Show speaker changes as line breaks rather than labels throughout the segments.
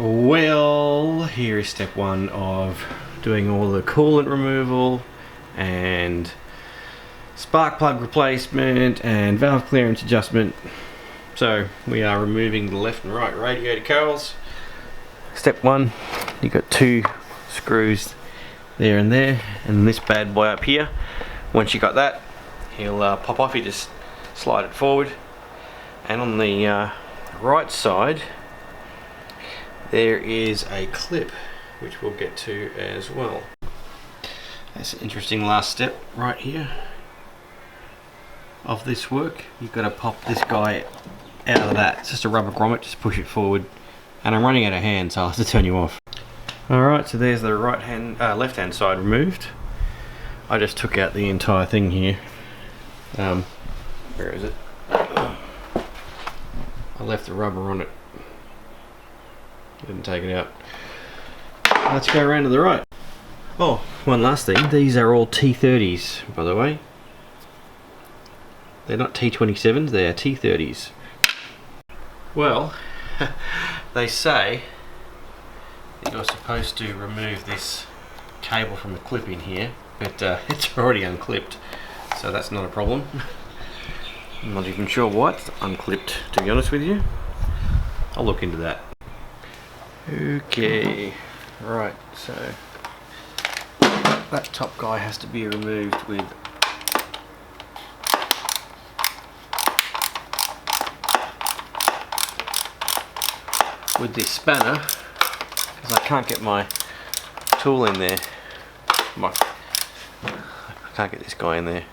Well, here is step one of doing all the coolant removal and spark plug replacement and valve clearance adjustment. So we are removing the left and right radiator cowls. Step one, you've got two screws there and there, and this bad boy up here. Once you got that, he'll pop off. You just slide it forward, and on the right side there is a clip which we'll get to as well. That's an interesting last step right here of this work. You've got to pop this guy out of that. It's just a rubber grommet, just push it forward. And I'm running out of hands, so I'll have to turn you off. Alright, so there's the left hand side removed. I just took out the entire thing here. Where is it? I left the rubber on it. Didn't take it out. Let's go around to the right. Oh, one last thing. These are all T30s, by the way. They're not T27s, they are T30s. Well, they say that you're supposed to remove this cable from the clip in here, but it's already unclipped, so that's not a problem. I'm not even sure why it's unclipped, to be honest with you. I'll look into that. Okay, right, so that top guy has to be removed with this spanner, because I can't get my tool in there. I can't get this guy in there.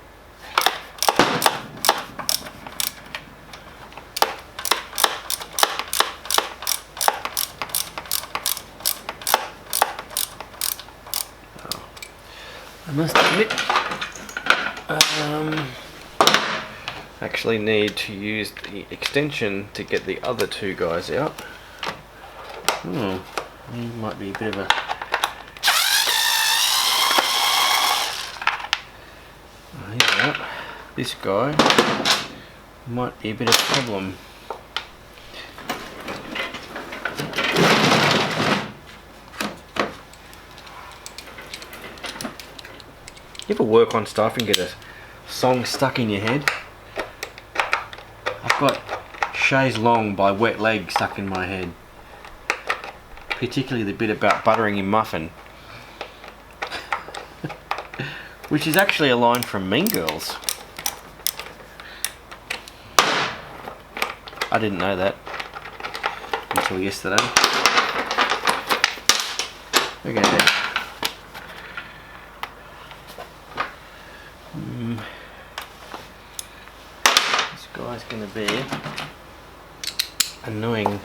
I must admit, actually need to use the extension to get the other two guys out. Might be a bit of a... This guy might be a bit of a problem. You ever work on stuff and get a song stuck in your head? I've got Chaise Longue by Wet Leg stuck in my head. Particularly the bit about buttering your muffin. Which is actually a line from Mean Girls. I didn't know that until yesterday. Okay. This guy's going to be annoying.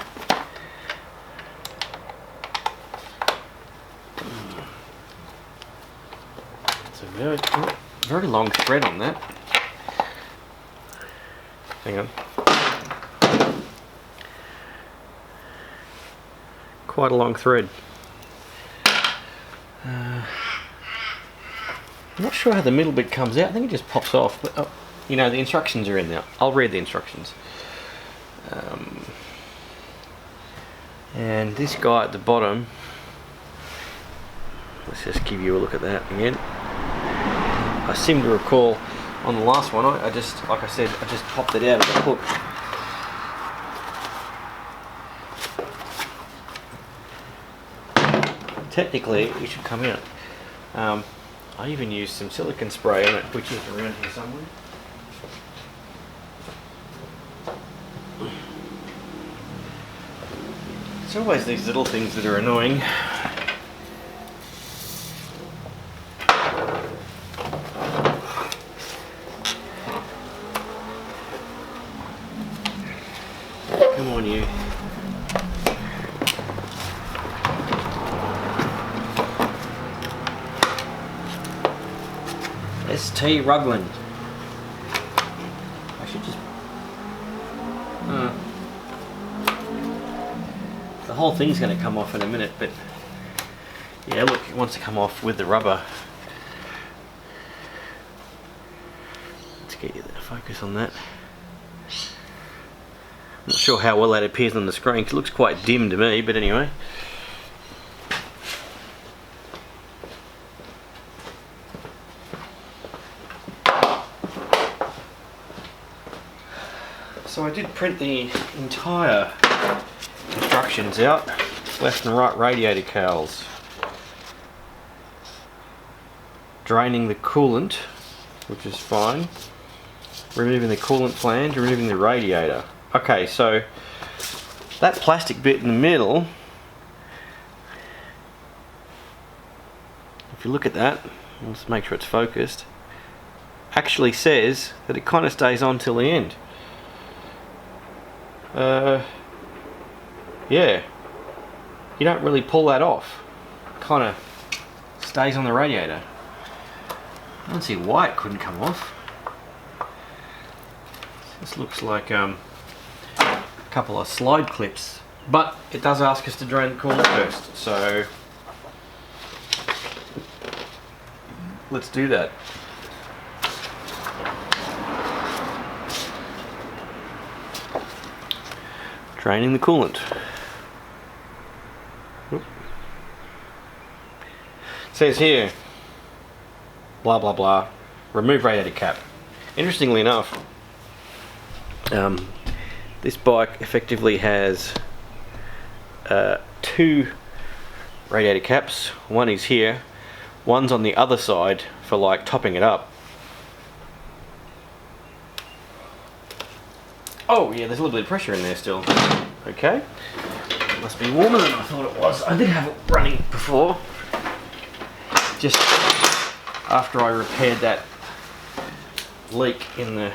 It's a very long thread on that. Hang on. Quite a long thread. I'm not sure how the middle bit comes out. I think it just pops off. But you know, the instructions are in there. I'll read the instructions. And this guy at the bottom. Let's just give you a look at that again. I seem to recall on the last one, I just, like I said, I just popped it out of the hook. Technically, it should come out. I even used some silicone spray on it, which is around here somewhere. It's always these little things that are annoying. Come on, you. ST Rugland. I should just... the whole thing's going to come off in a minute, but yeah, look, it wants to come off with the rubber. Let's get you the focus on that. Not sure how well that appears on the screen, 'cause it looks quite dim to me, but anyway. So I did print the entire instructions out, left and right radiator cowls. Draining the coolant, which is fine. Removing the coolant flange, removing the radiator. Okay, so that plastic bit in the middle, if you look at that, let's make sure it's focused, actually says that it kind of stays on till the end. Yeah, you don't really pull that off. Kind of stays on the radiator. I don't see why it couldn't come off. This looks like a couple of slide clips, but it does ask us to drain the coolant first, so let's do that. Draining the coolant. Oop. It says here, blah blah blah, remove radiator cap. Interestingly enough, this bike effectively has two radiator caps. One is here, one's on the other side for like topping it up. Oh yeah, there's a little bit of pressure in there still. Okay, it must be warmer than I thought it was. I did have it running before, just after I repaired that leak in the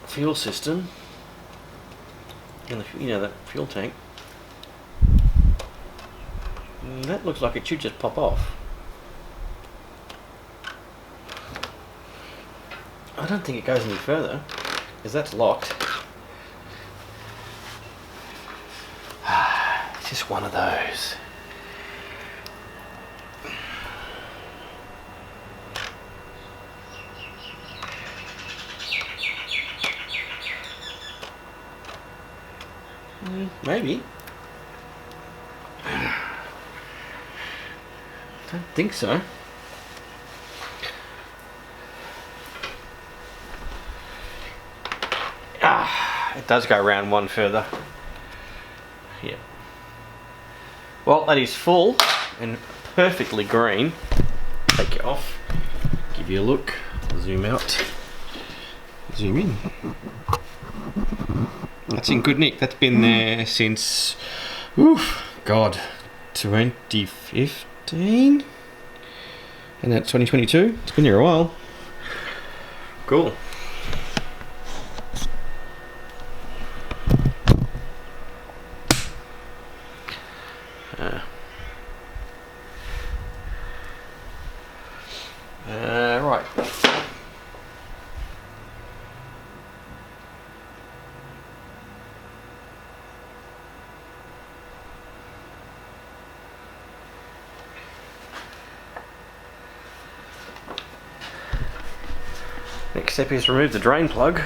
fuel system, in the, you know, that fuel tank. And that looks like it should just pop off. I don't think it goes any further, because that's locked. It's just one of those. Maybe. Don't think so. It does go around one further. Yeah. Well, that is full and perfectly green. Take it off. Give you a look. Zoom out. Zoom in. That's in good nick. That's been there since, oof, God, 2015? And that's 2022. It's been here a while. Cool. Right. Next step is remove the drain plug.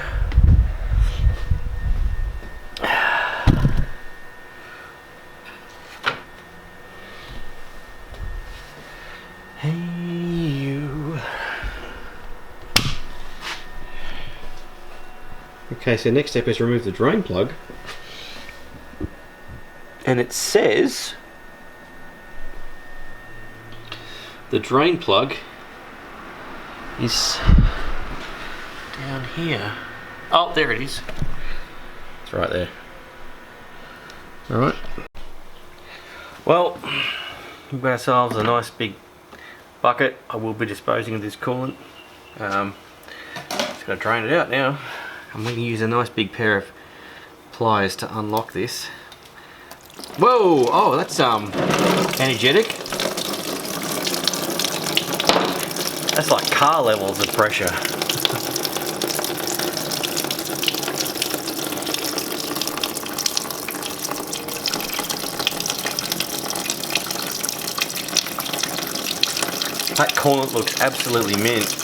Hey you. Okay, so next step is remove the drain plug. And it says the drain plug is down here. Oh, there it is. It's right there. Alright. Well, we've got ourselves a nice big bucket. I will be disposing of this coolant. Just got to drain it out now. I'm going to use a nice big pair of pliers to unlock this. Whoa! Oh, that's energetic. That's like car levels of pressure. That coolant looks absolutely mint.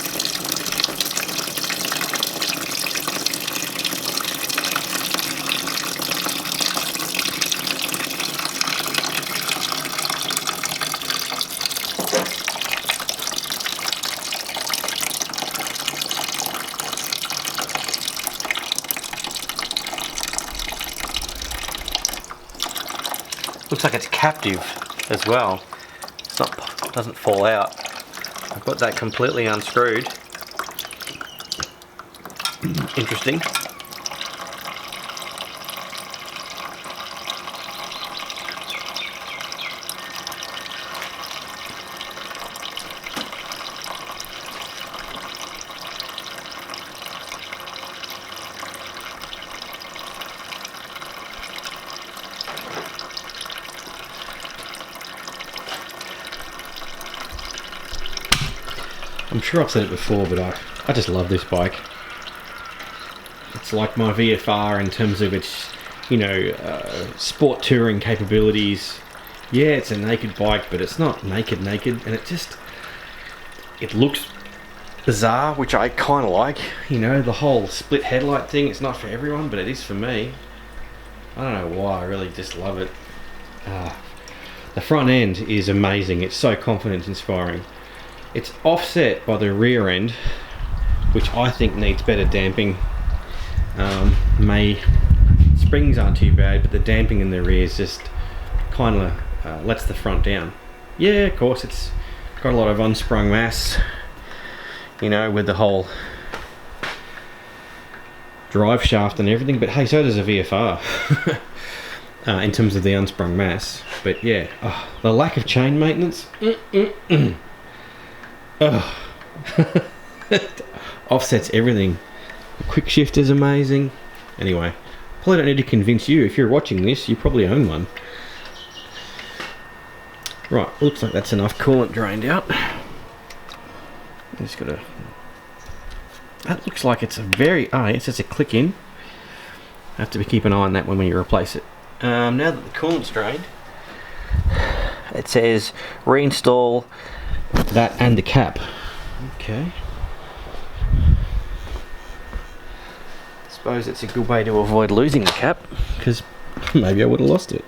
Looks like it's captive as well. It's not, it doesn't fall out. I've got that completely unscrewed. Interesting. I'm sure I've said it before, but I just love this bike. It's like my VFR in terms of its, you know, sport touring capabilities. Yeah, it's a naked bike, but it's not naked, and it looks bizarre, which I kind of like. You know, the whole split headlight thing, it's not for everyone, but it is for me. I don't know why, I really just love it. The front end is amazing, it's so confidence inspiring. It's offset by the rear end, which I think needs better damping. Springs aren't too bad, but the damping in the rear is just kind of lets the front down. Yeah, of course, it's got a lot of unsprung mass, you know, with the whole drive shaft and everything, but hey, so does a VFR in terms of the unsprung mass. But yeah, the lack of chain maintenance. Offsets everything. The quick shift is amazing. Anyway, probably don't need to convince you. If you're watching this, you probably own one. Right, looks like that's enough coolant drained out. Just gotta. That looks like it's a very. Yes, it's a click in. Have to keep an eye on that when you replace it. Now that the coolant's drained, it says reinstall that and the cap. Okay. Suppose it's a good way to avoid losing the cap, because maybe I would have lost it.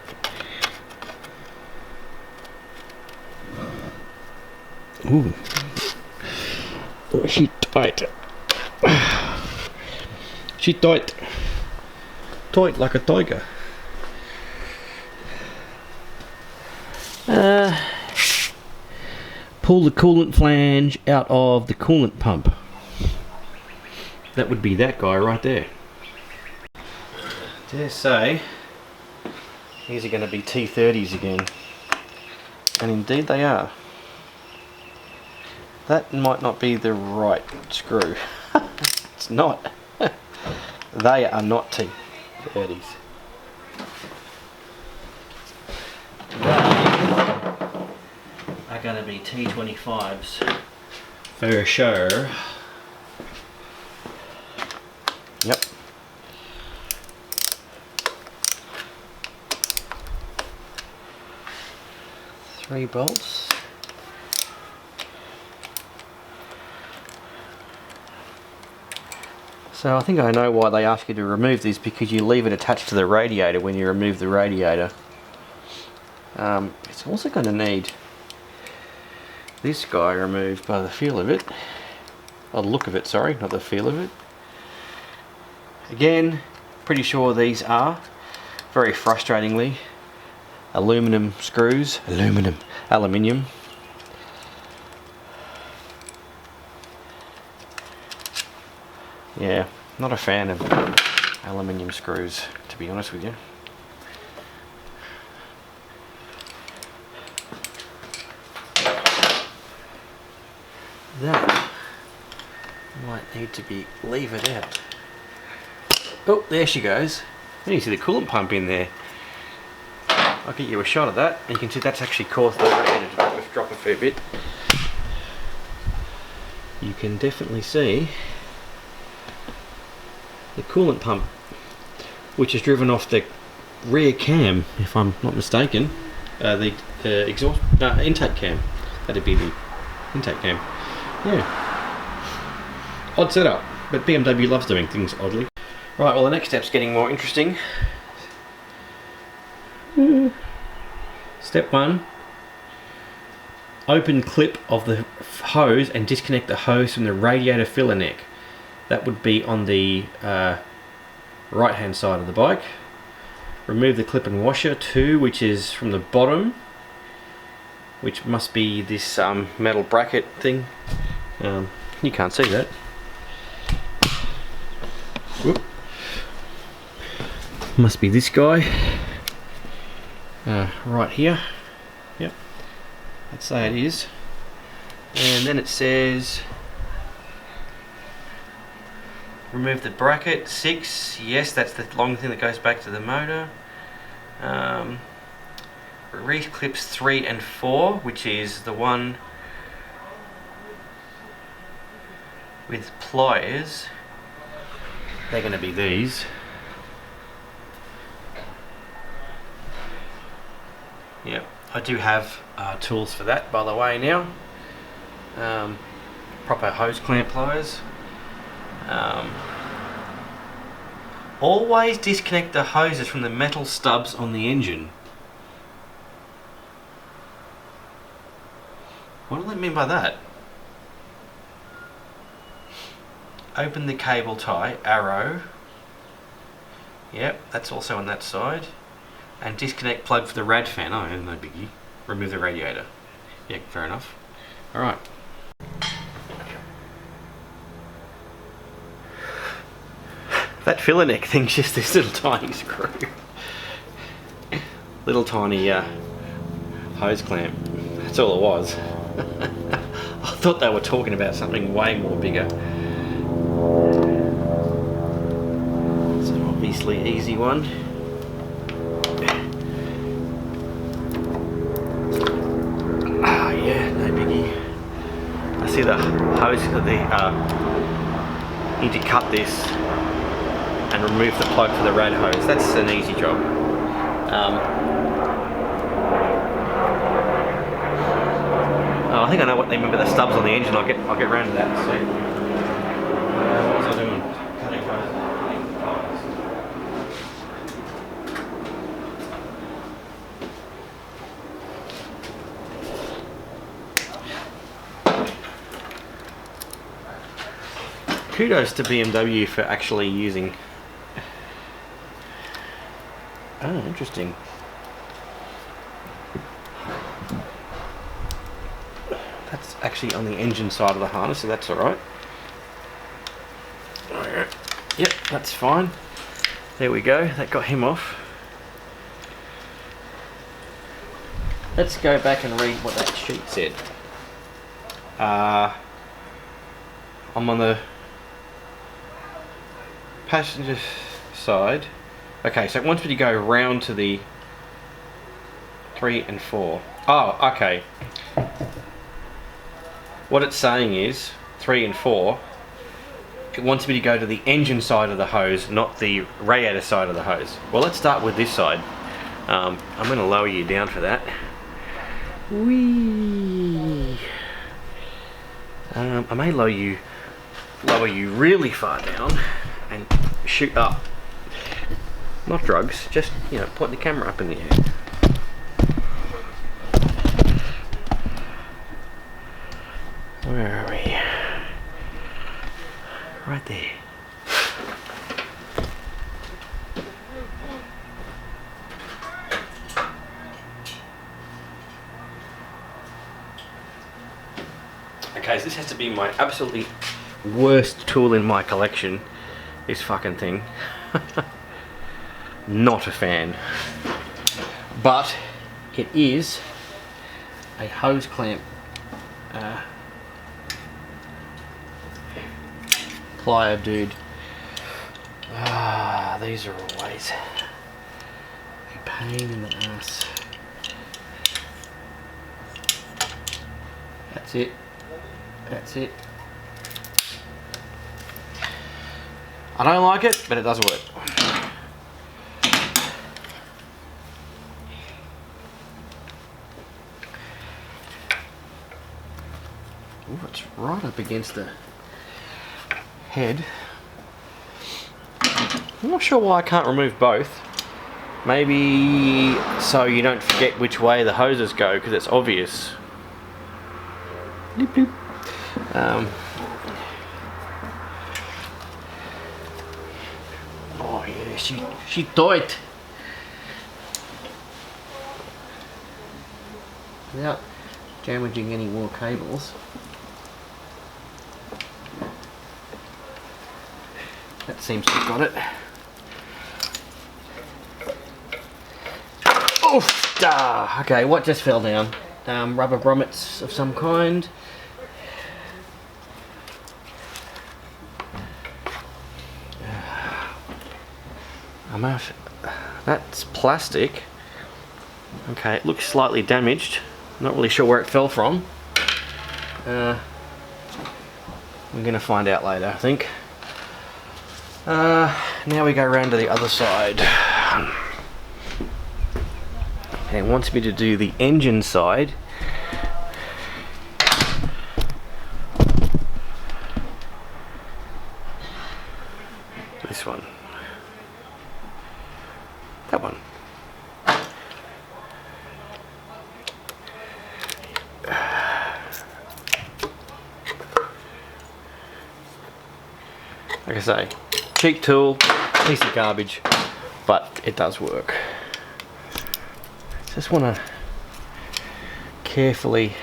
Ooh. Oh, she tight. She tight. Tight like a tiger. Pull the coolant flange out of the coolant pump. That would be that guy right there. Dare say, these are going to be T30s again. And indeed they are. That might not be the right screw. It's not. They are not T30s. Are going to be T25s for sure. Yep. Three bolts. So I think I know why they ask you to remove these, because you leave it attached to the radiator when you remove the radiator. It's also going to need this guy removed by the feel of it. Or the look of it, sorry, not the feel of it. Again, pretty sure these are, very frustratingly, aluminum screws. Aluminium. Yeah, not a fan of aluminium screws, to be honest with you. That might need to be levered out. Oh, there she goes. You can see the coolant pump in there. I'll get you a shot of that, and you can see that's actually caused the radiator to drop a fair bit. You can definitely see the coolant pump, which is driven off the rear cam, if I'm not mistaken. The exhaust intake cam. That'd be the intake cam. Yeah. Odd setup, but BMW loves doing things oddly. Right, well the next step's getting more interesting. Step 1. Open clip of the hose and disconnect the hose from the radiator filler neck. That would be on the right hand side of the bike. remove the clip and washer too, which is from the bottom, which must be this metal bracket thing. You can't see that. Whoop. Must be this guy right here. Yep, I'd say it is. And then it says remove the bracket 6. Yes, that's the long thing that goes back to the motor. Re-clips 3 and 4, which is the one with pliers. They're going to be these. Yep, I do have tools for that, by the way, now. Proper hose clamp pliers. Always disconnect the hoses from the metal stubs on the engine. What do they mean by that? Open the cable tie, arrow. Yep, that's also on that side. And disconnect plug for the rad fan. Oh, no biggie. Remove the radiator. Yeah, fair enough. Alright. That filler neck thing's just this little tiny screw. Little tiny hose clamp. That's all it was. I thought they were talking about something way more bigger. So obviously easy one. Ah yeah, no biggie. I see the hose that they need to cut this and remove the plug for the rad hose. That's an easy job. Oh, I think I know what they mean by the stubs on the engine. I'll get around to that soon. What was I doing? Cutting hose. Kudos to BMW for actually using. Oh, interesting. That's actually on the engine side of the harness, so that's alright. Yep, that's fine. There we go, that got him off. Let's go back and read what that sheet said. I'm on the passenger side. Okay, so it wants me to go round to the 3 and 4. Oh, okay. What it's saying is 3 and 4. It wants me to go to the engine side of the hose, not the radiator side of the hose. Well, let's start with this side. I'm going to lower you down for that. Whee! I may lower you really far down and shoot up. Not drugs, just, you know, point the camera up in the air. Where are we? Right there. Okay, so this has to be my absolutely worst tool in my collection. This fucking thing. Not a fan, but it is a hose clamp plier, dude. These are always a pain in the ass. That's it. That's it. I don't like it, but it does work. Ooh, it's right up against the head. I'm not sure why I can't remove both. Maybe so you don't forget which way the hoses go, because it's obvious. Bloop, bloop. Oh yeah, she tight. without damaging any more cables. That seems to have got it. Oof! Okay, what just fell down? Rubber grommets of some kind. That's plastic. Okay, it looks slightly damaged. Not really sure where it fell from. We're gonna find out later, I think. Now we go around to the other side. And it wants me to do the engine side. This one. That one. Like I say, cheap tool, piece of garbage, but it does work. Just want to carefully.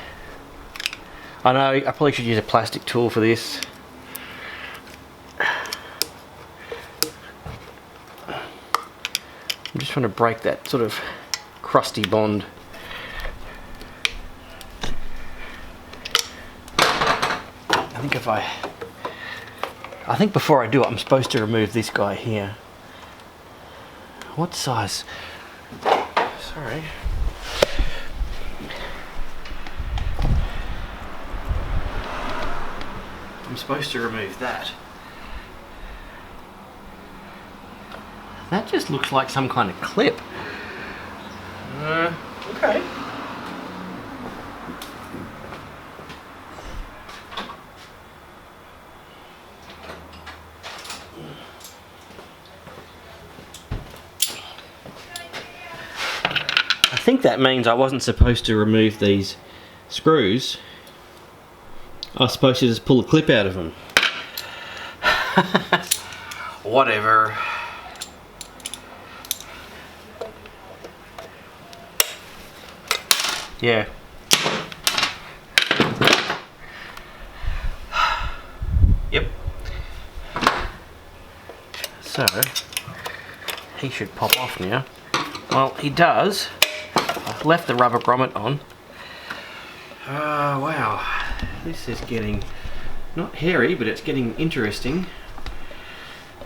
I know I probably should use a plastic tool for this. I'm just trying to break that sort of crusty bond. I think before I do it, I'm supposed to remove this guy here. What size? Sorry. I'm supposed to remove that. That just looks like some kind of clip. Okay. I think that means I wasn't supposed to remove these screws. I was supposed to just pull a clip out of them. Whatever. Yeah. Yep. So, he should pop off now. Well, he does. I've left the rubber grommet on. Wow. This is getting not hairy, but it's getting interesting.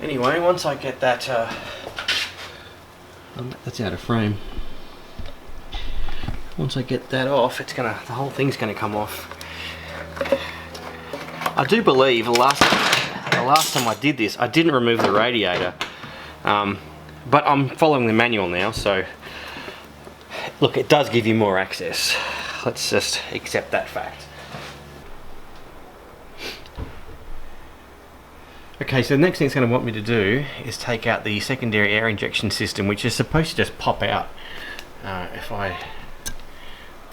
Anyway, once I get that, that's out of frame. Once I get that off, the whole thing's gonna come off. I do believe the last time I did this, I didn't remove the radiator, but I'm following the manual now, so look, it does give you more access. Let's just accept that fact. Okay, so the next thing it's going to want me to do is take out the secondary air injection system, which is supposed to just pop out. If I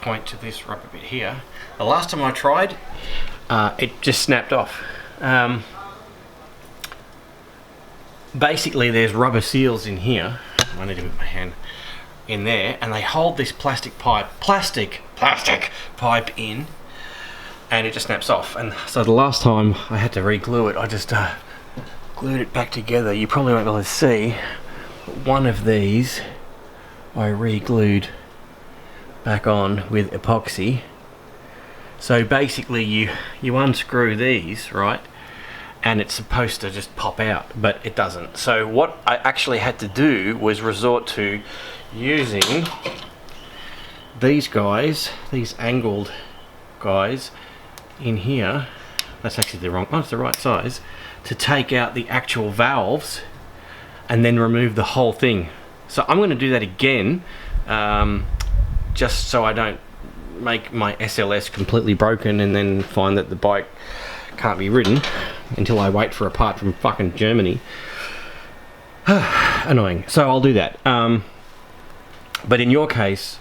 point to this rubber bit here, the last time I tried, it just snapped off. Basically, there's rubber seals in here. I need to put my hand in there, and they hold this plastic pipe in, and it just snaps off. And so the last time I had to re-glue it, I just glued it back together. You probably won't be able to see, but one of these I re-glued back on with epoxy. So basically you unscrew these, right, and it's supposed to just pop out, but it doesn't. So what I actually had to do was resort to using these guys, these angled guys in here. That's actually the wrong, oh, it's the right size, to take out the actual valves and then remove the whole thing. So I'm going to do that again, just so I don't make my SLS completely broken and then find that the bike can't be ridden until I wait for a part from fucking Germany. Annoying. So I'll do that. But in your case,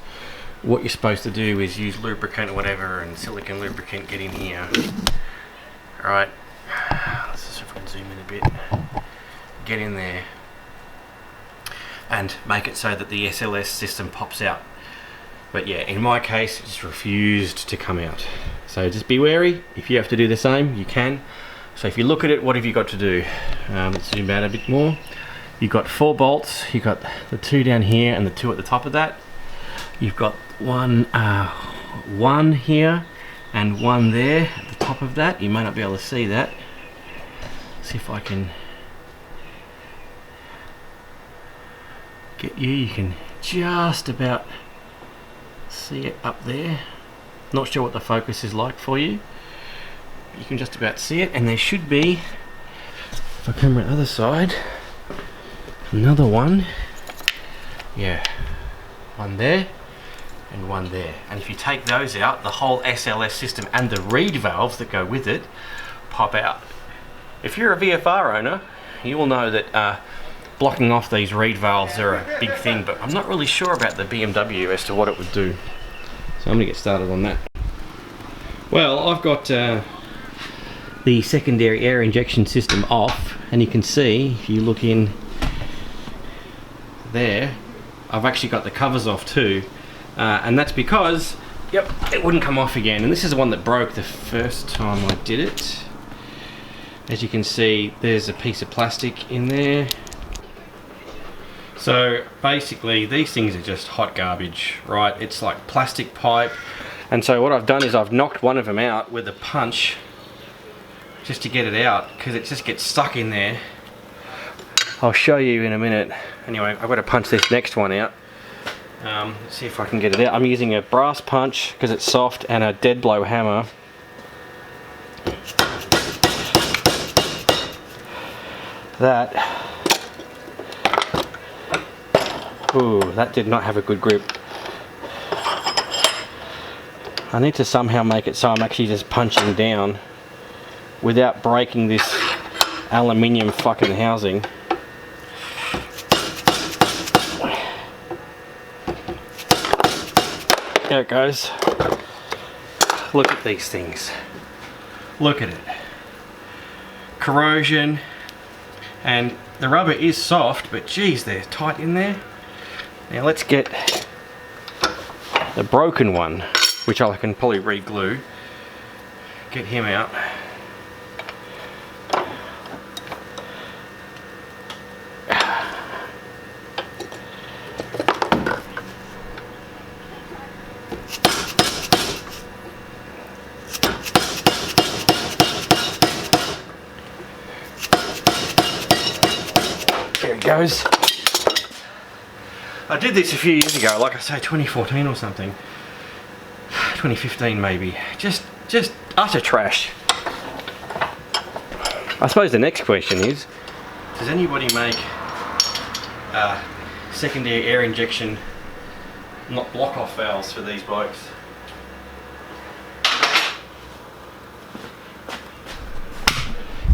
what you're supposed to do is use lubricant or whatever, and silicone lubricant, get in here. Alright, let's see if I can zoom in a bit. Get in there and make it so that the SLS system pops out. But yeah, in my case, it just refused to come out. So just be wary. If you have to do the same, you can. So if you look at it, what have you got to do? Let's zoom out a bit more. You've got 4 bolts. You've got the 2 down here and the 2 at the top of that. You've got one here and 1 there at the top of that. You may not be able to see that. See if I can get you. You can just about see it up there. Not sure what the focus is like for you. You can just about see it, and there should be, if I come around the other side, another one. Yeah, 1 there and 1 there. And if you take those out, the whole SLS system and the reed valves that go with it pop out. If you're a VFR owner, you will know that blocking off these reed valves are a big thing, but I'm not really sure about the BMW as to what it would do. So I'm going to get started on that. Well, I've got the secondary air injection system off, and you can see, if you look in there, I've actually got the covers off too, and that's because, yep, it wouldn't come off again. And this is the one that broke the first time I did it. As you can see, there's a piece of plastic in there. So basically these things are just hot garbage, right? It's like plastic pipe. And so what I've done is I've knocked one of them out with a punch just to get it out, because it just gets stuck in there. I'll show you in a minute. Anyway, I've got to punch this next one out. Let's see if I can get it out. I'm using a brass punch because it's soft, and a dead blow hammer. Ooh, that did not have a good grip. I need to somehow make it so I'm actually just punching down without breaking this aluminium fucking housing. There it goes. Look at these things. Look at it. Corrosion. And the rubber is soft, but geez, they're tight in there. Now let's get the broken one, which I can probably re-glue. Get him out. There it goes. I did this a few years ago, like I say, 2014 or something. 2015 maybe. Just utter trash. I suppose the next question is, does anybody make secondary air injection, not block off valves for these blokes?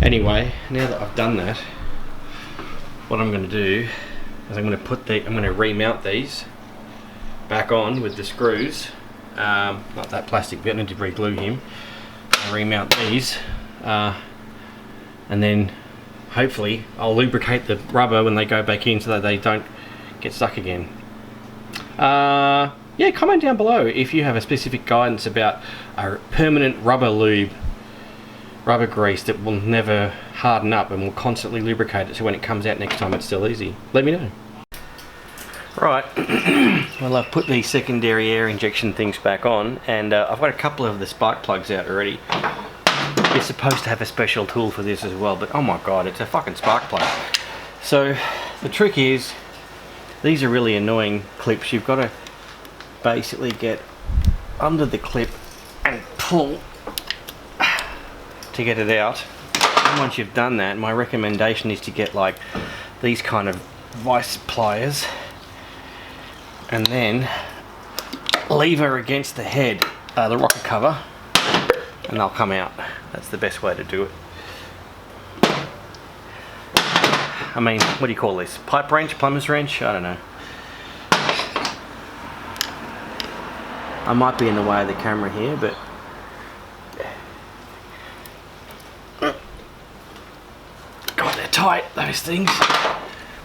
Anyway, now that I've done that, what I'm going to do is I'm going to remount these back on with the screws. Not that plastic bit, I need to re-glue him. I'll remount these, and then hopefully I'll lubricate the rubber when they go back in so that they don't get stuck again. Yeah, comment down below if you have a specific guidance about a permanent rubber grease that will never harden up and will constantly lubricate it so when it comes out next time it's still easy. Let me know. Right, well, I've put these secondary air injection things back on, and I've got a couple of the spark plugs out already. You're supposed to have a special tool for this as well, but oh my god, it's a fucking spark plug. So the trick is, these are really annoying clips. You've got to basically get under the clip and pull to get it out. And once you've done that, my recommendation is to get like these kind of vice pliers and then lever against the head, the rocker cover, and they'll come out. That's the best way to do it. I mean, what do you call this? Pipe wrench? Plumber's wrench? I don't know. I might be in the way of the camera here, but God, they're tight, those things,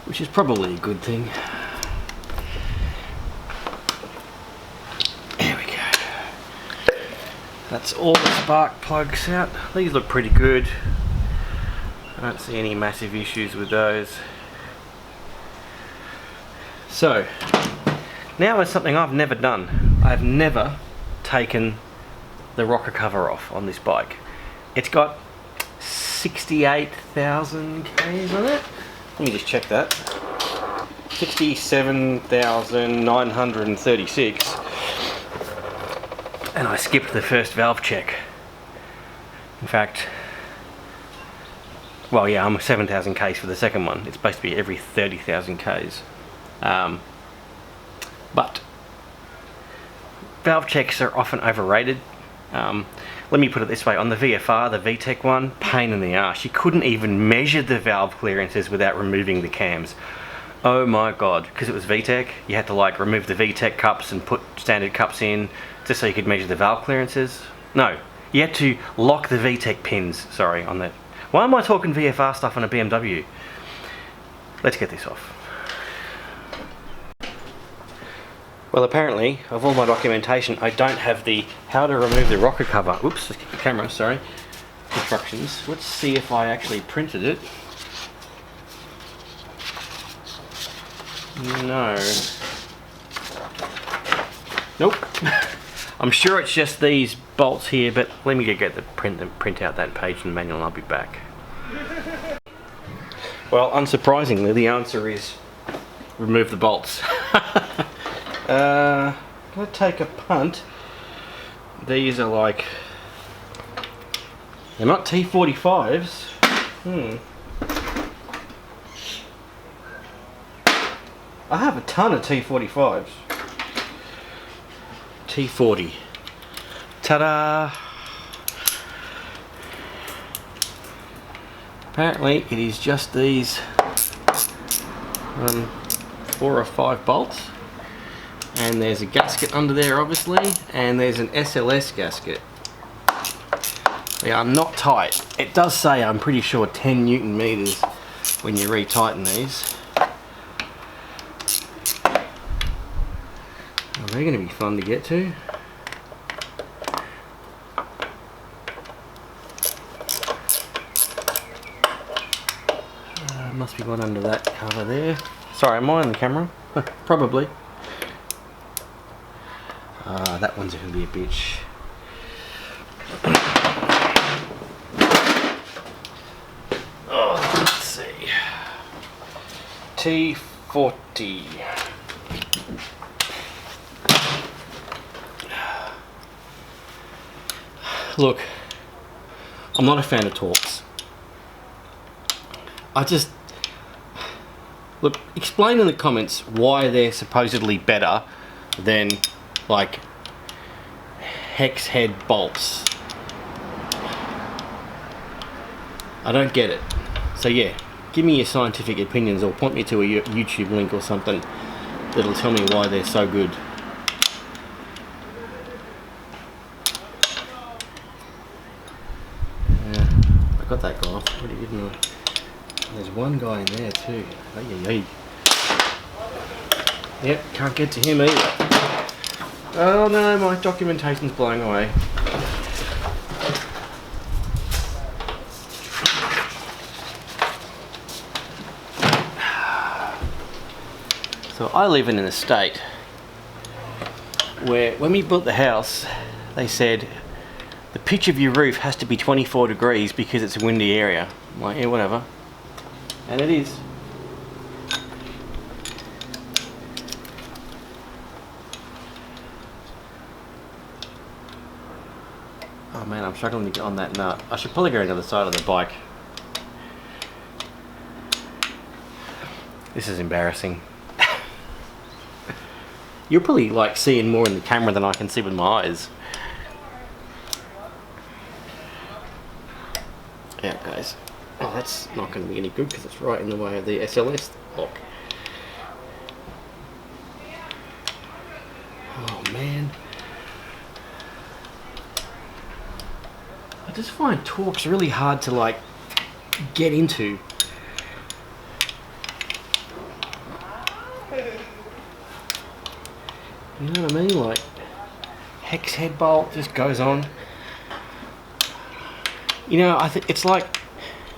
which is probably a good thing. That's all the spark plugs out. These look pretty good. I don't see any massive issues with those. So, now is something I've never done. I've never taken the rocker cover off on this bike. It's got 68,000 Ks on it. Let me just check that. 67,936. And I skipped the first valve check. In fact, well, yeah, I'm 7,000 Ks for the second one. It's supposed to be every 30,000 Ks. But valve checks are often overrated. Let me put it this way, on the VFR, the VTEC one, pain in the arse. You couldn't even measure the valve clearances without removing the cams. Oh my god, because it was VTEC, you had to like remove the VTEC cups and put standard cups in just so you could measure the valve clearances. No, you had to lock the VTEC pins, sorry, on that. Why am I talking VFR stuff on a BMW? Let's get this off. Well, apparently, of all my documentation, I don't have the how to remove the rocker cover. Oops, let's get the camera, sorry. Instructions. Let's see if I actually printed it. No. Nope. I'm sure it's just these bolts here, but let me get the print out that page in the manual and I'll be back. Well, unsurprisingly, the answer is remove the bolts. I'm gonna take a punt. These are like, they're not T45s. I have a ton of T45s. T40. Ta-da! Apparently it is just these 4 or 5 bolts. And there's a gasket under there obviously, and there's an SLS gasket. They are not tight. It does say, I'm pretty sure, 10 Newton meters when you retighten these. Oh, they're going to be fun to get to. Must be one under that cover there. Sorry, am I on the camera? Probably. That one's going to be a bitch. Oh, let's see. T40. Look, I'm not a fan of Torx. Look, explain in the comments why they're supposedly better than, like, hex head bolts. I don't get it. So yeah, give me your scientific opinions or point me to a YouTube link or something that'll tell me why they're so good. I got that guy off pretty good, didn't I? There's one guy in there too. Hey. Yep, can't get to him either. Oh no, my documentation's blowing away. So I live in an estate where when we built the house, they said the pitch of your roof has to be 24 degrees because it's a windy area. I'm like, yeah, whatever. And it is. Oh man, I'm struggling to get on that nut. I should probably go to the other side of the bike. This is embarrassing. You're probably like seeing more in the camera than I can see with my eyes. Yeah, guys. Oh, that's not going to be any good because it's right in the way of the SLS lock. Oh man. I just find Torx really hard to like get into. You know what I mean? Like, hex head bolt just goes on. You know, I think it's like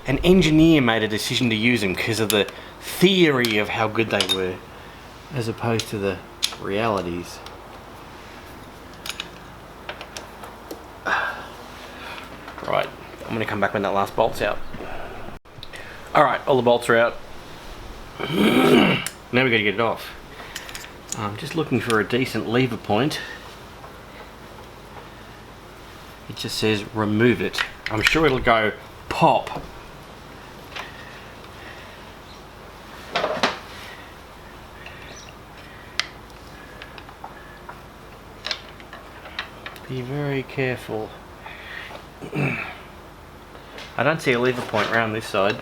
an engineer made a decision to use them because of the theory of how good they were, as opposed to the realities. Right, I'm going to come back when that last bolt's out. Alright, all the bolts are out. Now we've got to get it off. I'm just looking for a decent lever point. It just says remove it. I'm sure it'll go pop. Be very careful. I don't see a lever point around this side.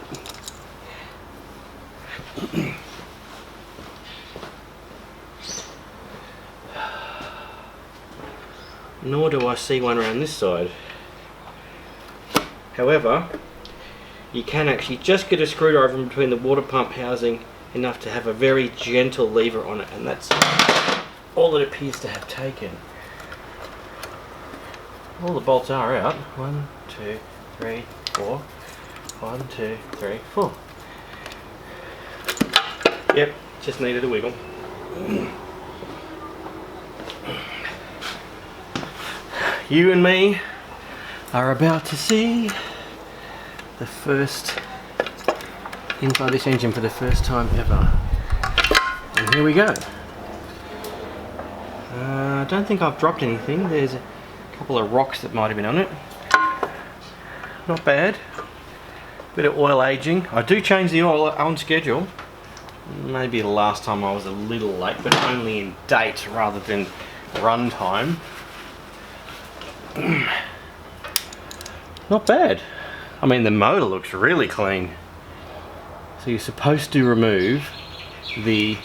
Nor do I see one around this side. However, you can actually just get a screwdriver in between the water pump housing enough to have a very gentle lever on it, and that's all it appears to have taken. All the bolts are out. 1, 2, 3, 4. 1, 2, 3, 4. Yep, just needed a wiggle. You and me are about to see the first inside this engine for the first time ever. And here we go. I don't think I've dropped anything. There's a couple of rocks that might have been on it. Not bad. Bit of oil aging. I do change the oil on schedule. Maybe the last time I was a little late, but only in date rather than run time. Not bad. I mean, the motor looks really clean. So you're supposed to remove the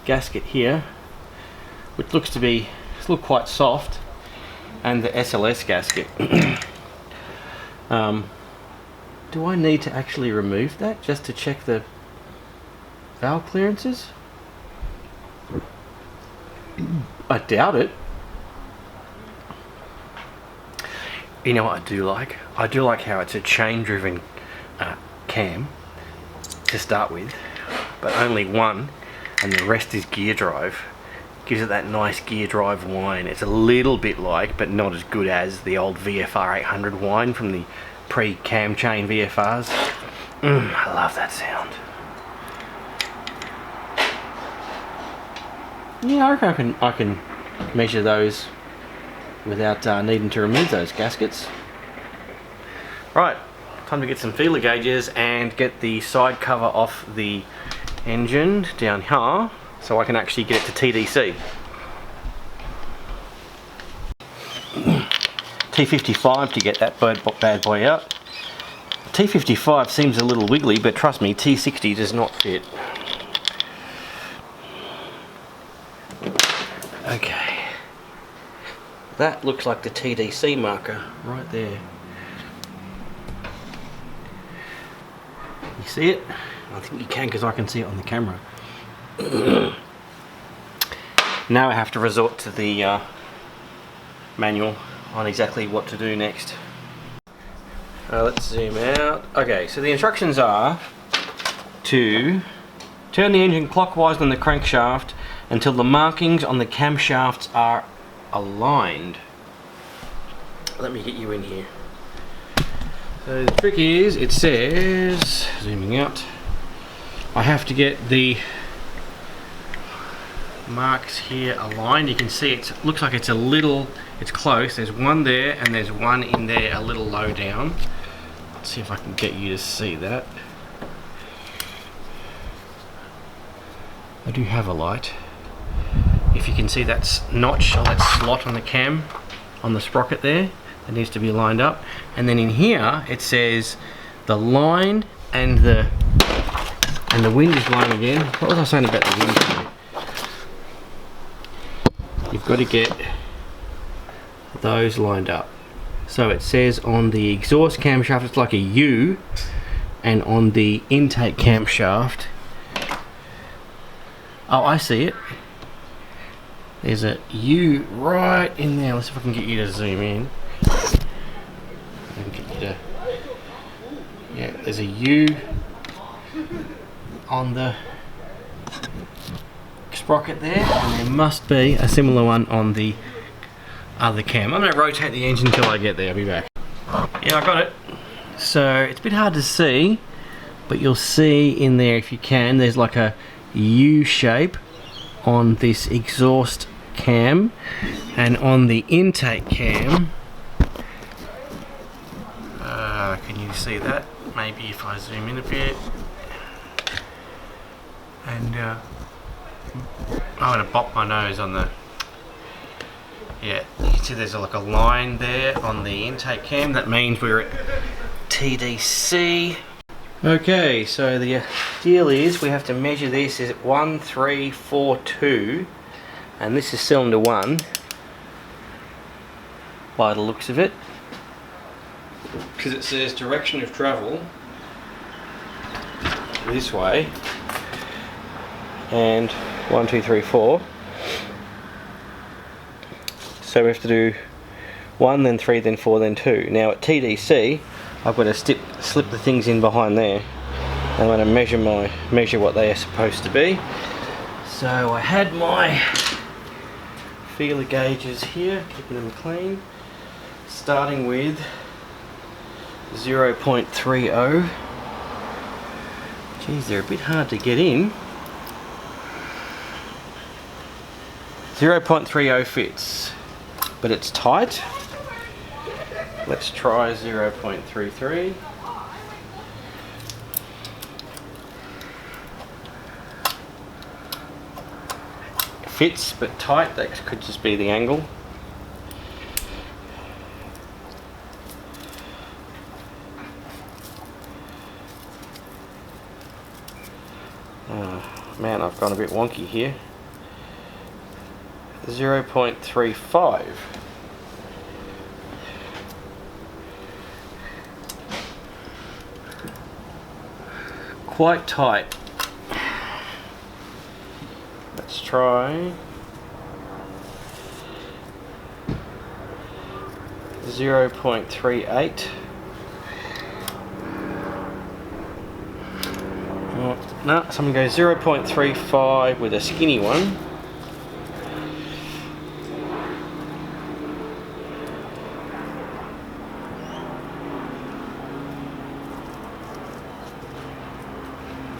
gasket here, which looks to be still quite soft, and the SLS gasket. Do I need to actually remove that just to check the valve clearances? I doubt it. You know what I do like? I do like how it's a chain driven cam to start with, but only one, and the rest is gear drive. Gives it that nice gear drive whine. It's a little bit like, but not as good as, the old VFR 800 whine from the pre-cam chain VFRs. I love that sound. Yeah, I reckon I can measure those without needing to remove those gaskets. Right, time to get some feeler gauges and get the side cover off the engine down here so I can actually get it to TDC. T55 to get that bad boy out. T55 seems a little wiggly, but trust me, T60 does not fit. Okay, that looks like the TDC marker right there. You see it? I think you can, because I can see it on the camera. Now I have to resort to the manual on exactly what to do next. Let's zoom out. Okay, so the instructions are to turn the engine clockwise on the crankshaft until the markings on the camshafts are aligned. Let me get you in here. So the trick is, it says, zooming out, I have to get the marks here aligned. You can see it looks like it's a little, it's close. There's one there and there's one in there a little low down. Let's see if I can get you to see that. I do have a light. If you can see that notch or that slot on the cam, on the sprocket there, that needs to be lined up. And then in here it says the line and the wind is line again. What was I saying about the wind here? You've got to get those lined up. So it says on the exhaust camshaft it's like a U, and on the intake camshaft, oh, I see it. There's a U right in there. Let's see if I can get you to zoom in. And get you to, yeah, there's a U on the sprocket there, and there must be a similar one on the other cam. I'm going to rotate the engine until I get there. I'll be back. Yeah, I got it. So it's a bit hard to see, but you'll see in there, if you can, there's like a U shape on this exhaust cam, and on the intake cam, can you see that? Maybe if I zoom in a bit, and I'm going to bop my nose on the, yeah, you can see there's like a line there on the intake cam. That means we're at TDC. Okay, so the deal is we have to measure this at 1342, and this is cylinder 1 by the looks of it, because it says direction of travel this way, and 1, 2, 3, 4. So we have to do 1, then 3, then 4, then 2. Now at TDC, I've got to slip the things in behind there. I'm going to measure what they are supposed to be. So I had my feeler gauges here, keeping them clean, starting with 0.30. Geez, they're a bit hard to get in. 0.30 fits, but it's tight. Let's try 0.33. Fits, but tight. That could just be the angle. Man, I've gone a bit wonky here. 0.35. Quite tight. Let's try 0.38. Oh, no, someone goes 0.35 with a skinny one.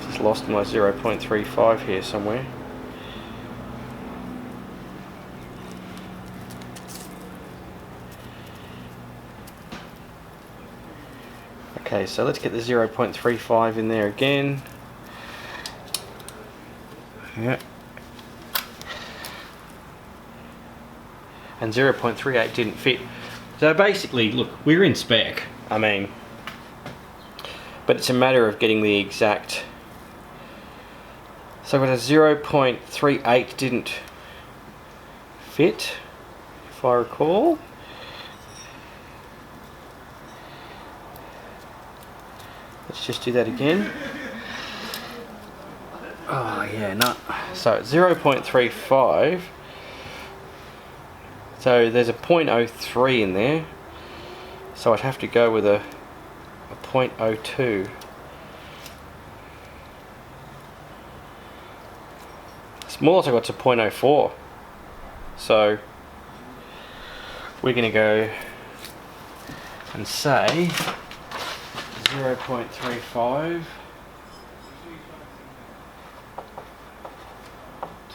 Just lost my 0.35 here somewhere. Okay, so let's get the 0.35 in there again. Yeah. And 0.38 didn't fit. So basically, look, we're in spec. I mean, but it's a matter of getting the exact. So with a 0.38 didn't fit, if I recall. Let's just do that again. Oh yeah, no. So 0.35. So there's a 0.03 in there. So I'd have to go with a 0.02. Smallest I got to 0.04. So we're going to go and say 0.35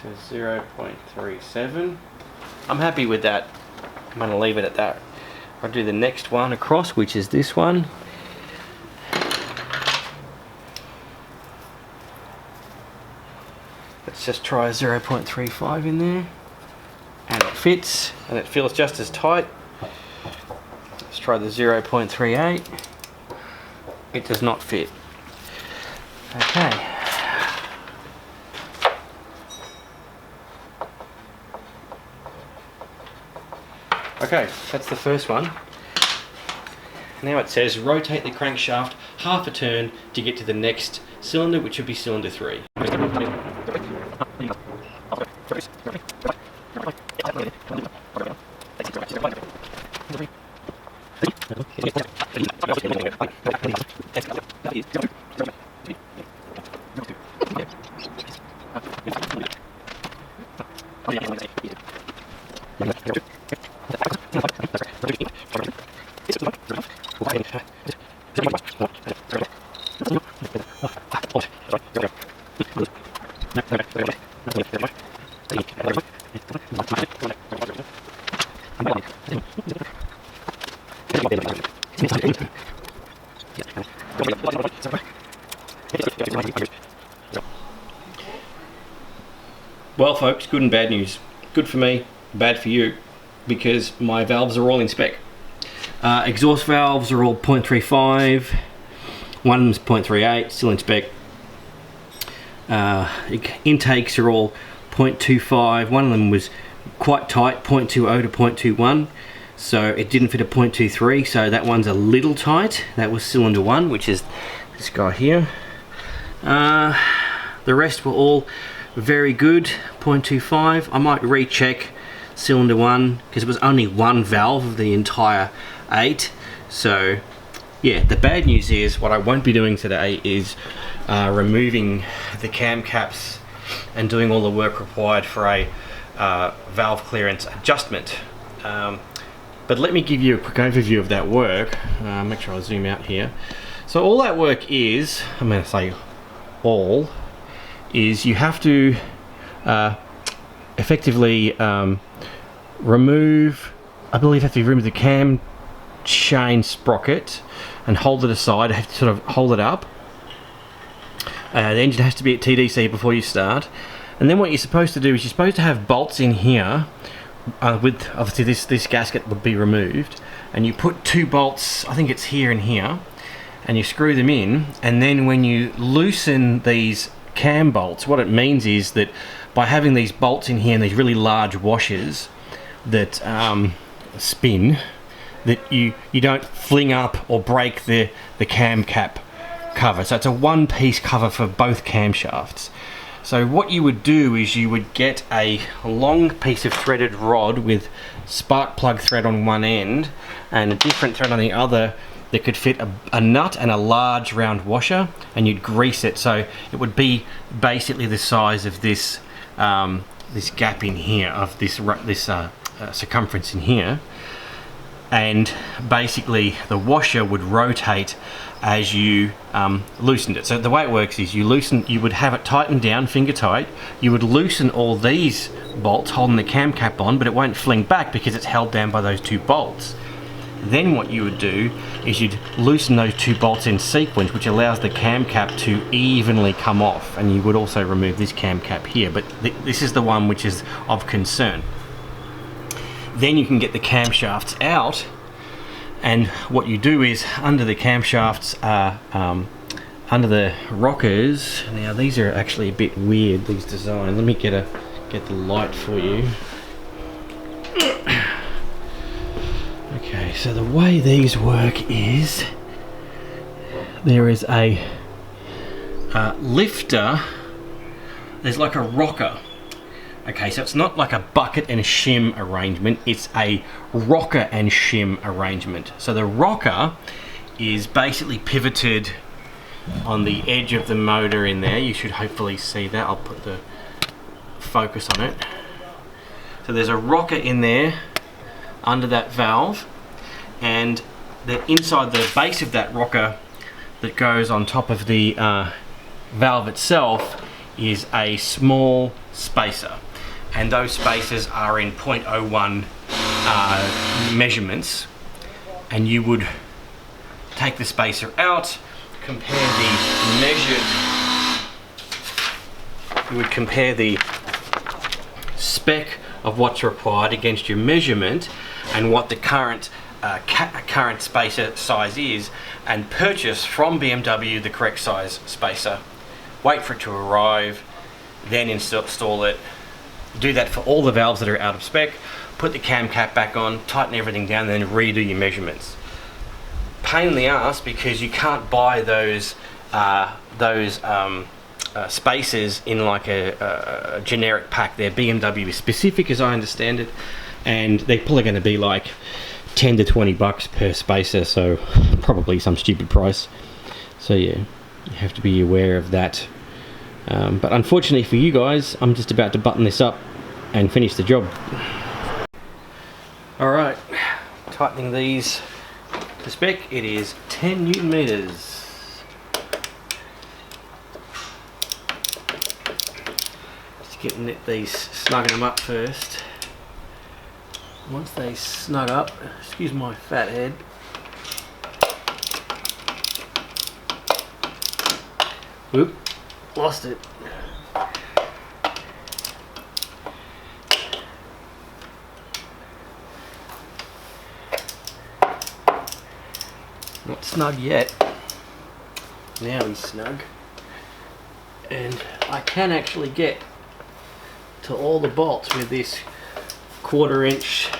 to 0.37. I'm happy with that. I'm going to leave it at that. I'll do the next one across, which is this one. Let's just try 0.35 in there, and it fits, and it feels just as tight. Let's try the 0.38. It does not fit. Okay. Okay, that's the first one. Now it says rotate the crankshaft half a turn to get to the next cylinder, which would be cylinder 3. Well folks, good and bad news. Good for me, bad for you, because my valves are all in spec. Exhaust valves are all 0.35, one of them's 0.38, still in spec. Intakes are all 0.25, one of them was quite tight, 0.20 to 0.21, so it didn't fit a 0.23, so that one's a little tight. That was cylinder 1, which is this guy here. The rest were all very good, 0.25. I might recheck cylinder 1 because it was only one valve of the entire 8. So yeah, the bad news is what I won't be doing today is removing the cam caps and doing all the work required for a valve clearance adjustment. But let me give you a quick overview of that work. Make sure I zoom out here. So all that work is, I'm going to say all, is you have to effectively remove, I believe you have to remove the cam chain sprocket and hold it aside. You have to sort of hold it up. The engine has to be at TDC before you start. And then what you're supposed to do is you're supposed to have bolts in here with obviously this gasket would be removed, and you put 2 bolts, I think it's here and here, and you screw them in, and then when you loosen these cam bolts, what it means is that by having these bolts in here and these really large washers that spin, that you don't fling up or break the cam cap cover. So it's a one-piece cover for both camshafts. So what you would do is you would get a long piece of threaded rod with spark plug thread on one end and a different thread on the other that could fit a nut and a large round washer, and you'd grease it so it would be basically the size of this this gap in here, of this circumference in here, and basically the washer would rotate as you loosened it. So the way it works is you would have it tightened down, finger tight, you would loosen all these bolts holding the cam cap on, but it won't fling back because it's held down by those 2 bolts. Then what you would do is you'd loosen those 2 bolts in sequence, which allows the cam cap to evenly come off, and you would also remove this cam cap here, but this is the one which is of concern. Then you can get the camshafts out, and what you do is under the camshafts, under the rockers, now these are actually a bit weird, these designs. Let me get the light for you. Okay, so the way these work is there is a lifter, there's like a rocker. Okay, so it's not like a bucket and shim arrangement, it's a rocker and shim arrangement. So the rocker is basically pivoted on the edge of the motor in there. You should hopefully see that. I'll put the focus on it. So there's a rocker in there under that valve, and inside the base of that rocker that goes on top of the valve itself is a small spacer, and those spacers are in 0.01 measurements, and you would take the spacer out, compare the spec of what's required against your measurement and what the current spacer size is, and purchase from BMW the correct size spacer, wait for it to arrive, then install it. Do that for all the valves that are out of spec, put the cam cap back on, tighten everything down, and then redo your measurements. Pain in the ass because you can't buy those spacers in like a generic pack. They're BMW specific, as I understand it, and they're probably going to be like 10 to 20 bucks per spacer, so probably some stupid price. So yeah, you have to be aware of that. But unfortunately for you guys, I'm just about to button this up and finish the job. Alright, tightening these to spec. It is 10 Newton meters. Just getting these, snugging them up first. Once they snug up, excuse my fat head. Whoop, lost it. Not snug yet. Now he's snug. And I can actually get to all the bolts with this 1/4 inch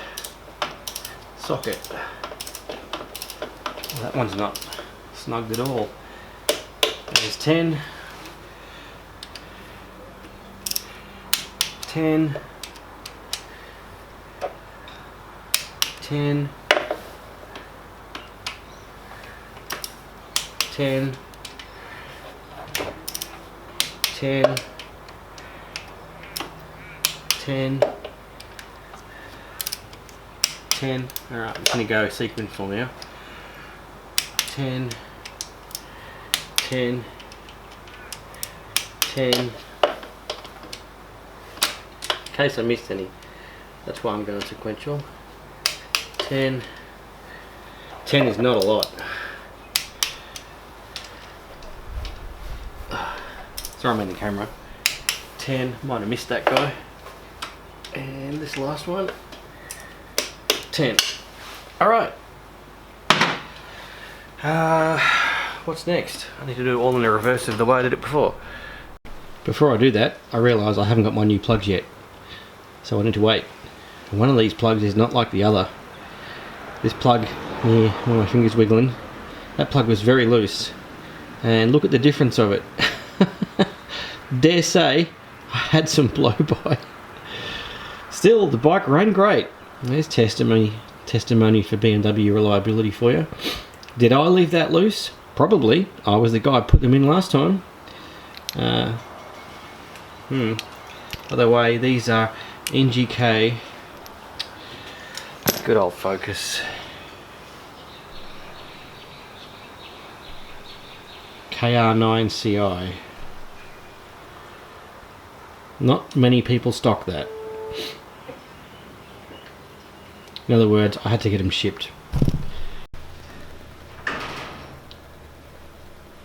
socket. Well, that one's not snugged at all. There's 10, 10, 10, 10, 10, 10, 10. Alright, I'm going to go sequential now. 10, 10, 10. In case I missed any, that's why I'm going sequential. 10. 10 is not a lot. Sorry, I'm in the camera. 10, might have missed that guy. And this last one. 10. Alright. What's next? I need to do it all in the reverse of the way I did it before. Before I do that, I realise I haven't got my new plugs yet. So I need to wait. And one of these plugs is not like the other. This plug here, where my finger's wiggling, that plug was very loose. And look at the difference of it. Dare say, I had some blow by. Still, the bike ran great. There's testimony for BMW reliability for you. Did I leave that loose? Probably. I was the guy who put them in last time. By the way, these are NGK. Good old focus. KR9CI. Not many people stock that. In other words, I had to get them shipped.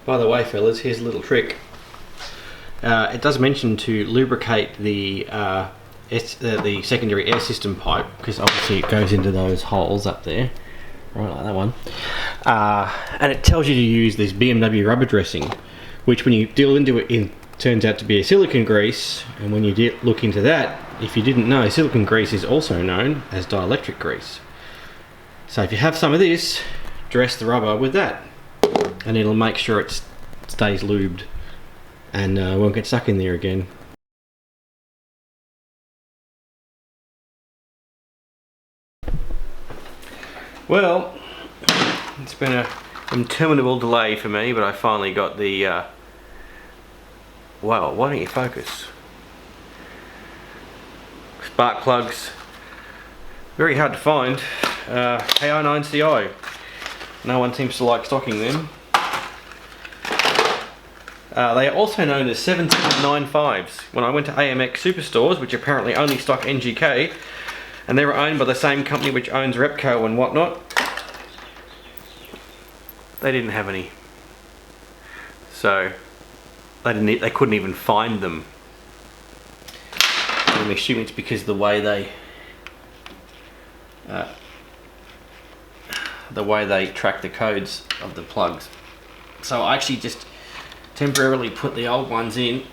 By the way, fellas, here's a little trick. It does mention to lubricate the secondary air system pipe, because obviously it goes into those holes up there, right like that one. And it tells you to use this BMW rubber dressing, which when you deal into it, turns out to be a silicone grease. And when you look into that, if you didn't know, silicone grease is also known as dielectric grease. So if you have some of this, dress the rubber with that, and it'll make sure it stays lubed and won't get stuck in there again. Well, it's been an interminable delay for me, but I finally got the wow, why don't you focus? Spark plugs, very hard to find. KR9CI, no one seems to like stocking them. They are also known as 1795s. When I went to AMX Superstores, which apparently only stock NGK, and they were owned by the same company which owns Repco and whatnot, they didn't have any. So they couldn't even find them. I'm assuming it's because of the way they track the codes of the plugs. So I actually just temporarily put the old ones in.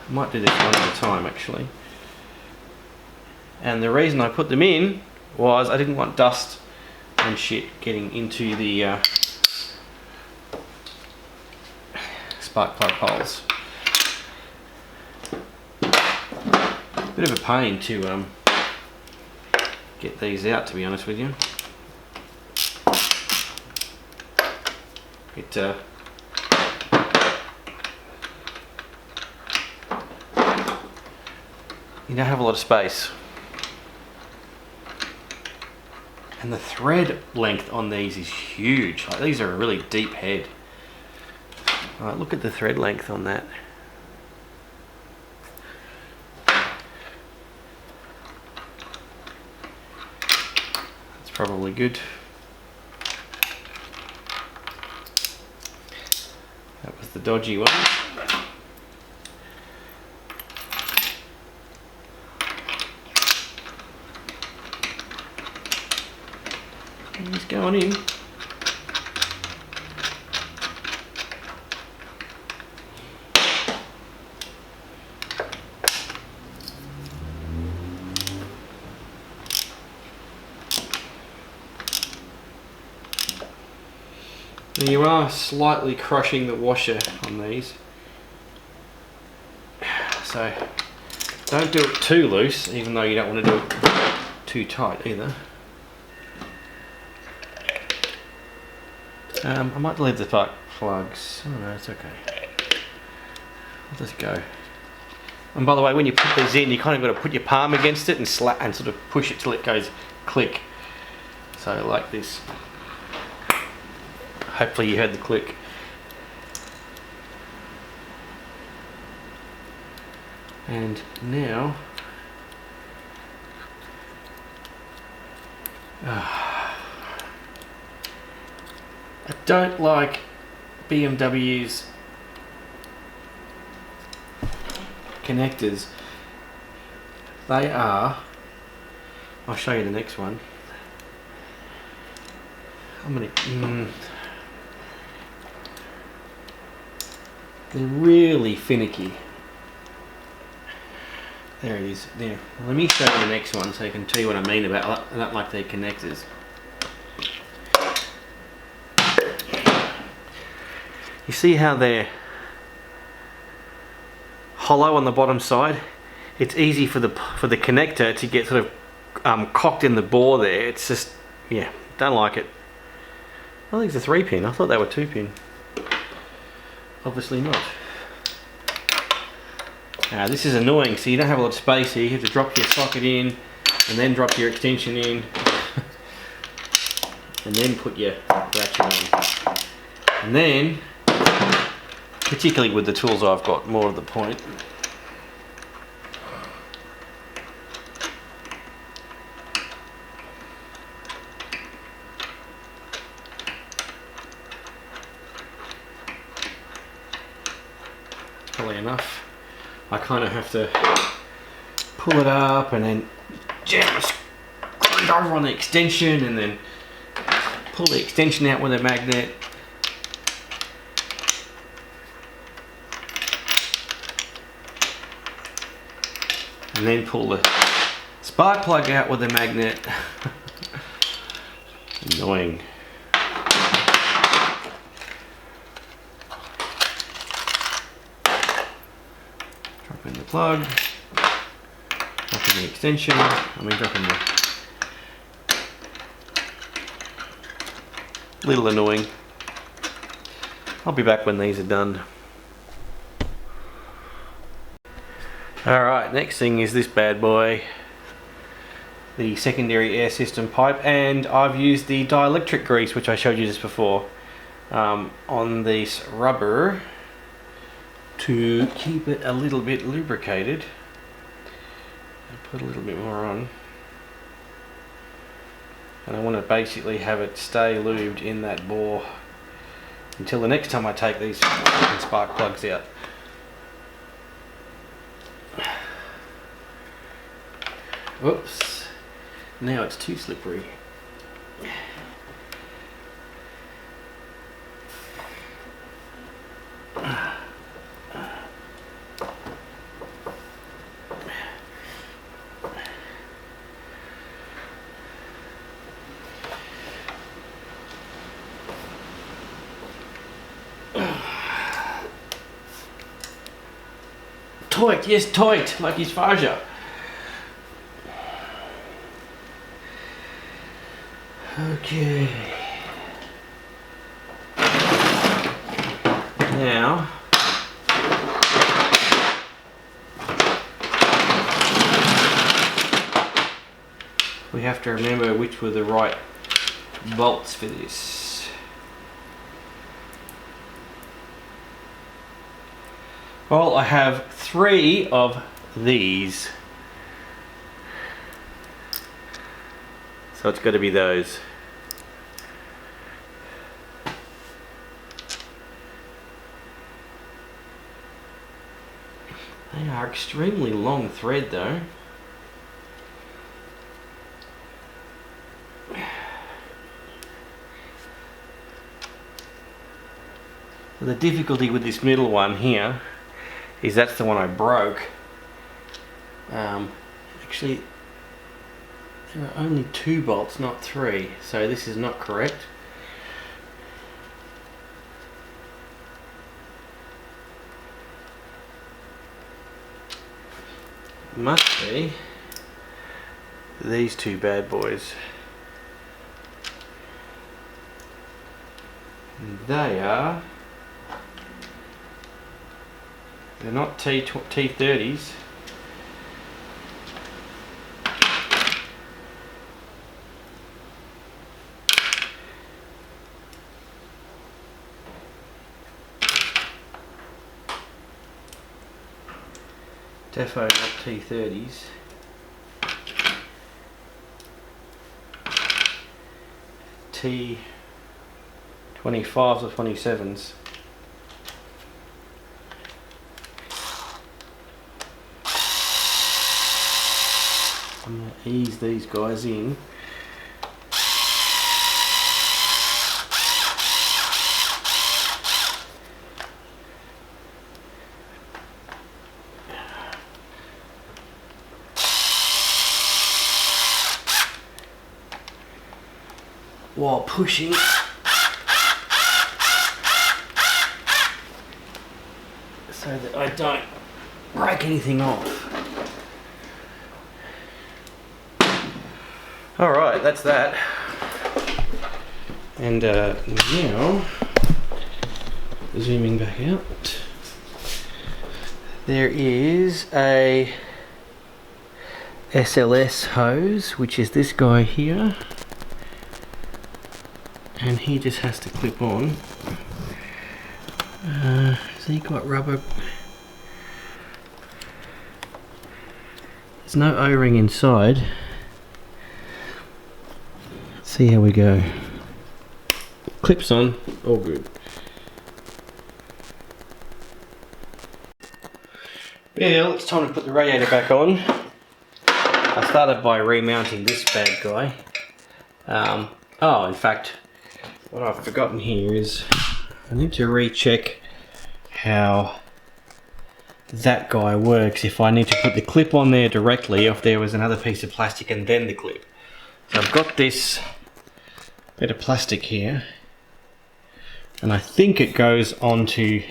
Might do this one at a time actually. And the reason I put them in was I didn't want dust and shit getting into the spark plug holes. Bit of a pain to get these out, to be honest with you. You don't have a lot of space. And the thread length on these is huge. Like, these are a really deep head. Alright, look at the thread length on that. That's probably good. That was the dodgy one. He's going in. Now you are slightly crushing the washer on these, so don't do it too loose, even though you don't want to do it too tight either. I might leave the spark plugs. Oh no, it's okay. I'll just go. And by the way, when you put these in, you kind of got to put your palm against it and slap and sort of push it till it goes click. So like this. Hopefully you heard the click. And now I don't like BMW's connectors. They are, I'll show you the next one. They're really finicky. There it is. There. Let me show you the next one so you can tell you what I mean about I don't like their connectors. You see how they're hollow on the bottom side? It's easy for the connector to get sort of cocked in the bore there. It's just, yeah, don't like it. I think it's a 3-pin. I thought they were 2-pin. Obviously not. This is annoying, so you don't have a lot of space here. You have to drop your socket in and then drop your extension in and then put your ratchet on. And then, particularly with the tools I've got, more of the point. Probably enough. I kind of have to pull it up and then jam the screwdriver on the extension and then pull the extension out with a magnet. And then pull the spark plug out with a magnet. Annoying. Drop in the plug. Drop in the extension. Drop in the... Little annoying. I'll be back when these are done. Alright, next thing is this bad boy, the secondary air system pipe, and I've used the dielectric grease, which I showed you just before, on this rubber to keep it a little bit lubricated. I'll put a little bit more on, and I want to basically have it stay lubed in that bore until the next time I take these spark plugs out. Whoops, now it's too slippery. tight, yes, tight, like his fascia. Okay. Now, we have to remember which were the right bolts for this. Well, I have 3 of these. So it's got to be those. They are extremely long thread though. The difficulty with this middle one here is that's the one I broke. Actually, there are only 2 bolts, not 3, so this is not correct. Must be these 2 bad boys. They're not T30s. Defo not T30s. T25s or 27s. I'm going to ease these guys in. While pushing so that I don't break anything off. Alright, that's that. And now, zooming back out, there is a SLS hose, which is this guy here. And he just has to clip on. Has he got rubber? There's no O-ring inside. Let's see how we go. Clips on, all good. Well, it's time to put the radiator back on. I started by remounting this bad guy. Oh, in fact, what I've forgotten here is I need to recheck how that guy works, if I need to put the clip on there directly, or if there was another piece of plastic and then the clip. So I've got this bit of plastic here, and I think it goes onto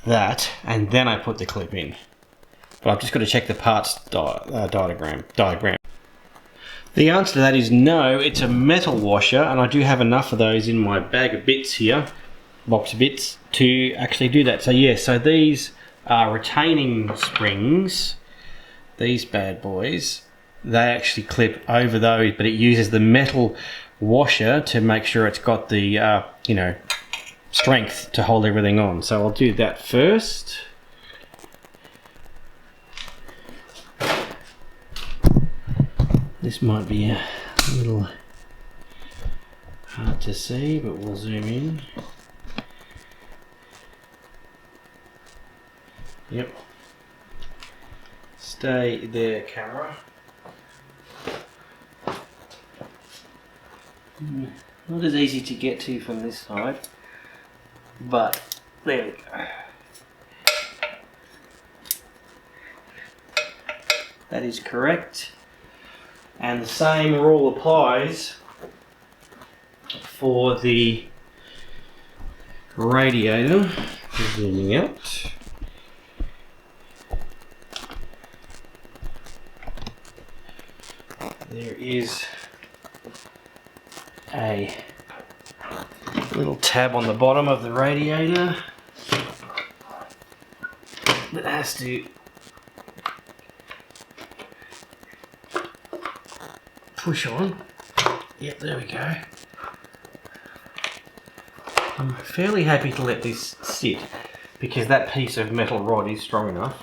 that, and then I put the clip in. But I've just got to check the parts diagram. The answer to that is no, it's a metal washer, and I do have enough of those in my bag of bits here, box of bits, to actually do that. So yeah, so these are retaining springs, these bad boys, they actually clip over those, but it uses the metal washer to make sure it's got the, you know, strength to hold everything on. So I'll do that first. This might be a little hard to see, but we'll zoom in. Yep. Stay there, camera. Not as easy to get to from this side, but there we go. That is correct. And the same rule applies for the radiator. Zooming out. there is a little tab on the bottom of the radiator that has to push on. Yep, there we go. I'm fairly happy to let this sit because that piece of metal rod is strong enough.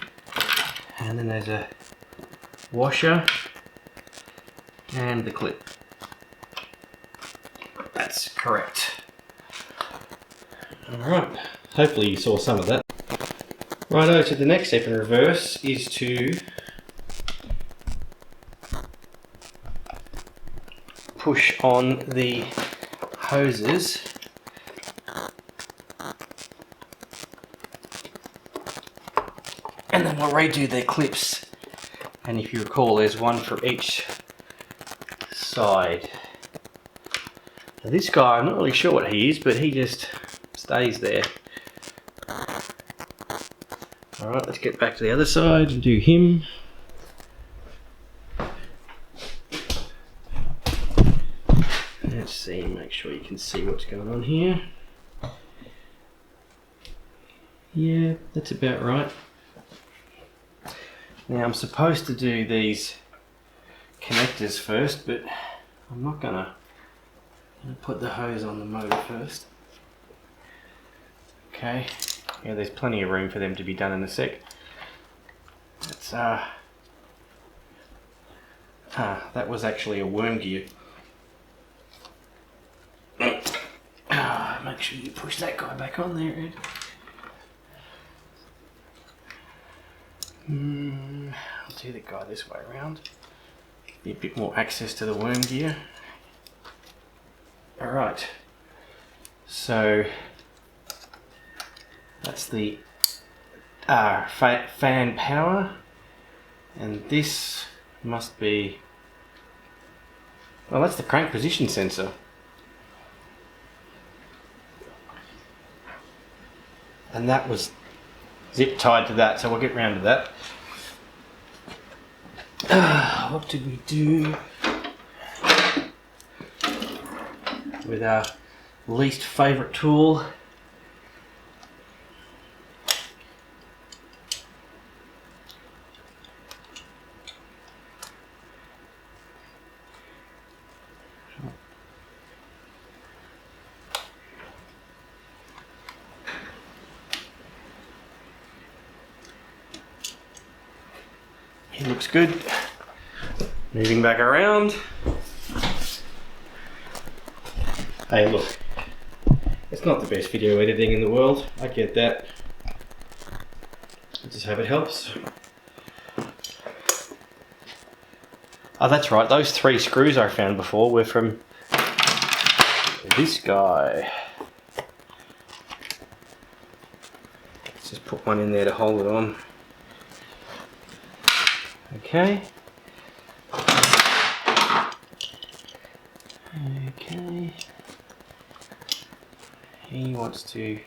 And then there's a washer and the clip. That's correct. Alright, hopefully you saw some of that. Righto, so the next step in reverse is to push on the hoses and then we'll redo their clips, and if you recall there's one for each side. Now this guy, I'm not really sure what he is, but he just stays there. Alright, let's get back to the other side and do him. Let's see, make sure you can see what's going on here. Yeah, that's about right. Now I'm supposed to do these connectors first, but I'm not gonna put the hose on the motor first. Okay, yeah, there's plenty of room for them to be done in a sec. That's that was actually a worm gear. Make sure you push that guy back on there, Ed. I'll do the guy this way around. Be a bit more access to the worm gear. Alright, so that's the fan power, and this must be, well, that's the crank position sensor. And that was zip tied to that, so we'll get round to that. What did we do with our least favourite tool? He looks good. Moving back around. Hey, look. It's not the best video editing in the world. I get that. I just hope it helps. Oh, that's right. Those 3 screws I found before were from this guy. Let's just put one in there to hold it on. Okay. Okay. He wants to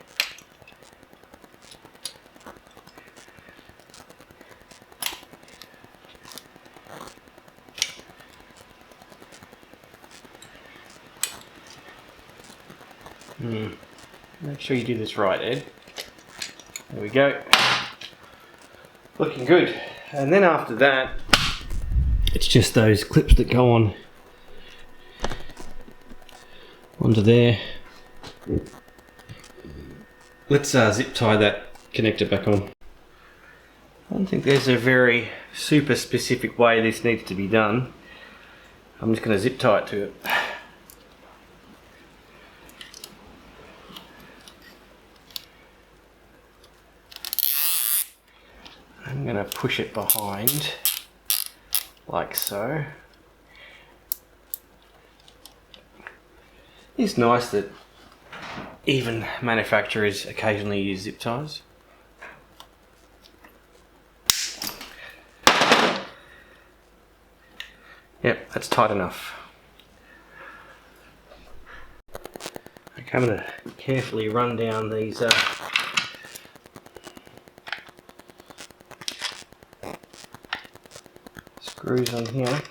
make sure you do this right, Ed. There we go. Looking good. And then after that, it's just those clips that go on onto there. Let's zip tie that connector back on. I don't think there's a very super specific way this needs to be done. I'm just going to zip tie it to it. I'm going to push it behind like so. It's nice that even manufacturers occasionally use zip ties. Yep, that's tight enough. Okay, I'm going to carefully run down these screws on here.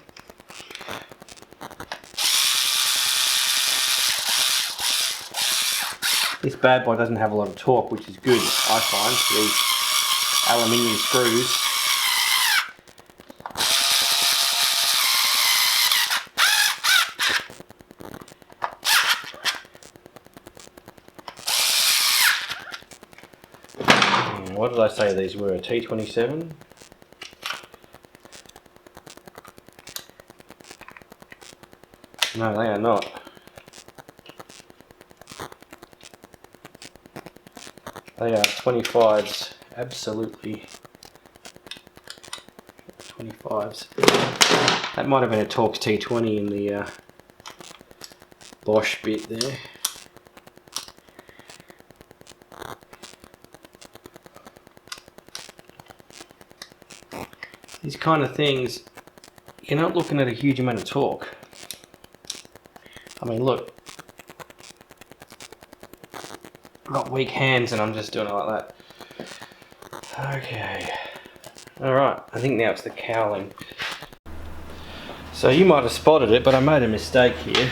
bad boy doesn't have a lot of torque, which is good, I find, for these aluminium screws. What did I say these were? T27? No, they are not. They are 25s, absolutely 25s. That might have been a Torx T20 in the Bosch bit there. These kind of things, you're not looking at a huge amount of torque. I mean, look, I've got weak hands and I'm just doing it like that. Okay, alright, I think now it's the cowling. So you might have spotted it, but I made a mistake here.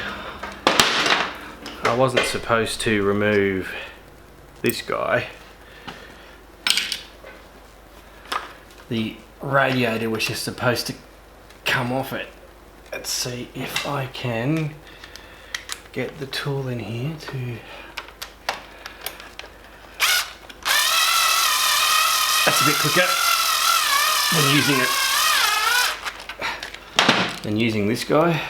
I wasn't supposed to remove this guy. The radiator was just supposed to come off it. Let's see if I can get the tool in here to... That's a bit quicker than using this guy.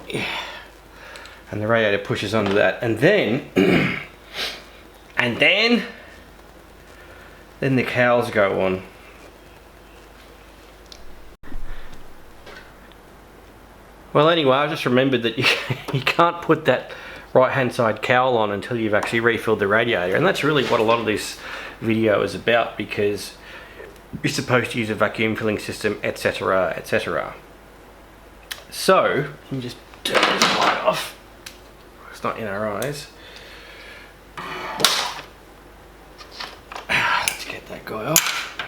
Yeah. And the radiator pushes onto that, and then then the cowls go on. Well, anyway, I just remembered that you can't put that right hand side cowl on until you've actually refilled the radiator, and that's really what a lot of this video is about, because you're supposed to use a vacuum filling system, etc, etc. So, let me just turn this light off. It's not in our eyes. Let's get that guy off.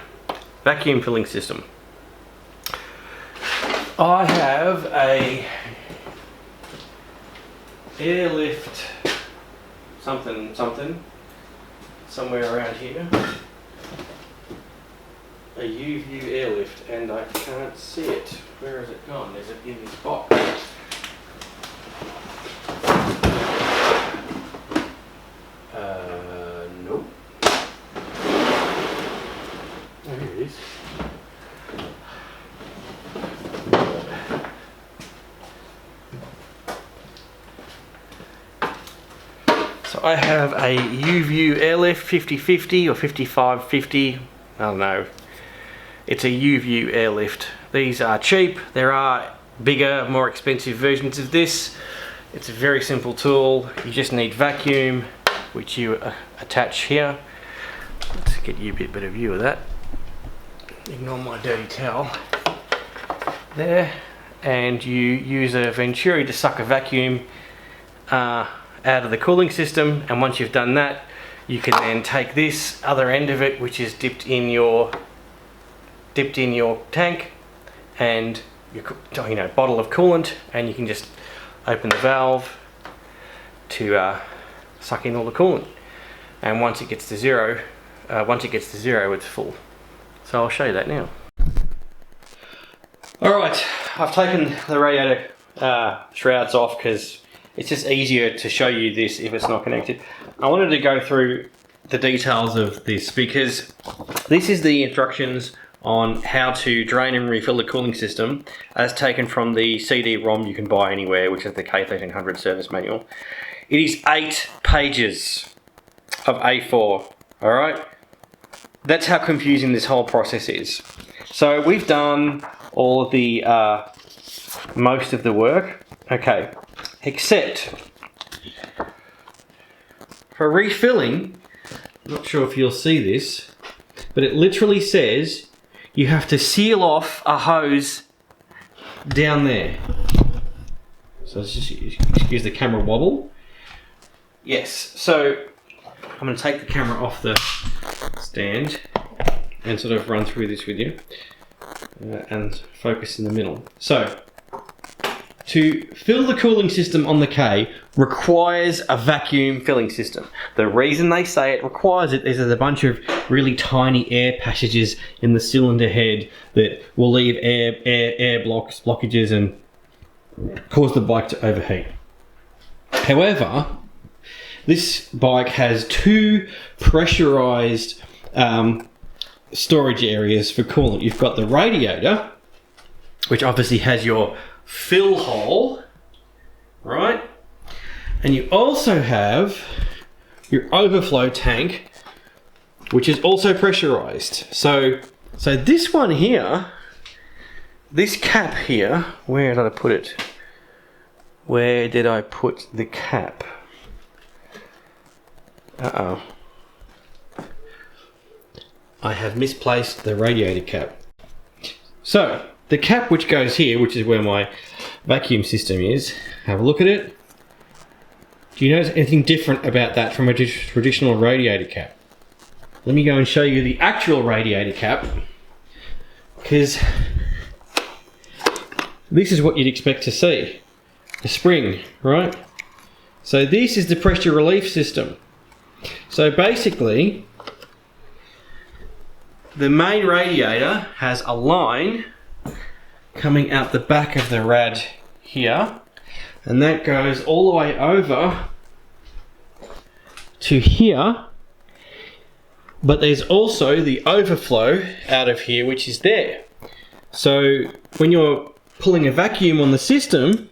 Vacuum filling system. I have a airlift something somewhere around here. A U-view airlift, and I can't see it. Where has it gone? Is it in this box? Nope. There it is. So I have a U-view airlift 50/50 or 55/50. I don't know. It's a U-view airlift. These are cheap. There are bigger, more expensive versions of this. It's a very simple tool. You just need vacuum, which you attach here. Let's get you a bit better view of that. Ignore my dirty towel. There. And you use a venturi to suck a vacuum out of the cooling system, and once you've done that, you can then take this other end of it, which is dipped in your tank, and your bottle of coolant, and you can just open the valve to suck in all the coolant, and once it gets to zero it's full. So I'll show you that now. Alright, I've taken the radiator shrouds off because it's just easier to show you this if it's not connected. I wanted to go through the details of this because this is the instructions on how to drain and refill the cooling system as taken from the CD-ROM you can buy anywhere, which is the K1300 service manual. It is 8 pages of A4, alright? That's how confusing this whole process is. So we've done all of the most of the work, okay, except for refilling. I'm not sure if you'll see this, but it literally says you have to seal off a hose down there. So let's just excuse the camera wobble. Yes, so I'm going to take the camera off the stand and sort of run through this with you and focus in the middle. So to fill the cooling system on the K requires a vacuum filling system. The reason they say it requires it is there's a bunch of really tiny air passages in the cylinder head that will leave air blockages and cause the bike to overheat. However, this bike has two pressurized storage areas for coolant. You've got the radiator, which obviously has your fill hole, right? And you also have your overflow tank, which is also pressurized. So this one here, this cap here, where did I put it? Where did I put the cap? Uh-oh. I have misplaced the radiator cap. So, the cap which goes here, which is where my vacuum system is, have a look at it. Do you notice anything different about that from a traditional radiator cap? Let me go and show you the actual radiator cap, because this is what you'd expect to see. The spring, right? So this is the pressure relief system. So basically, the main radiator has a line coming out the back of the rad here, and that goes all the way over to here, but there's also the overflow out of here, which is there. So when you're pulling a vacuum on the system,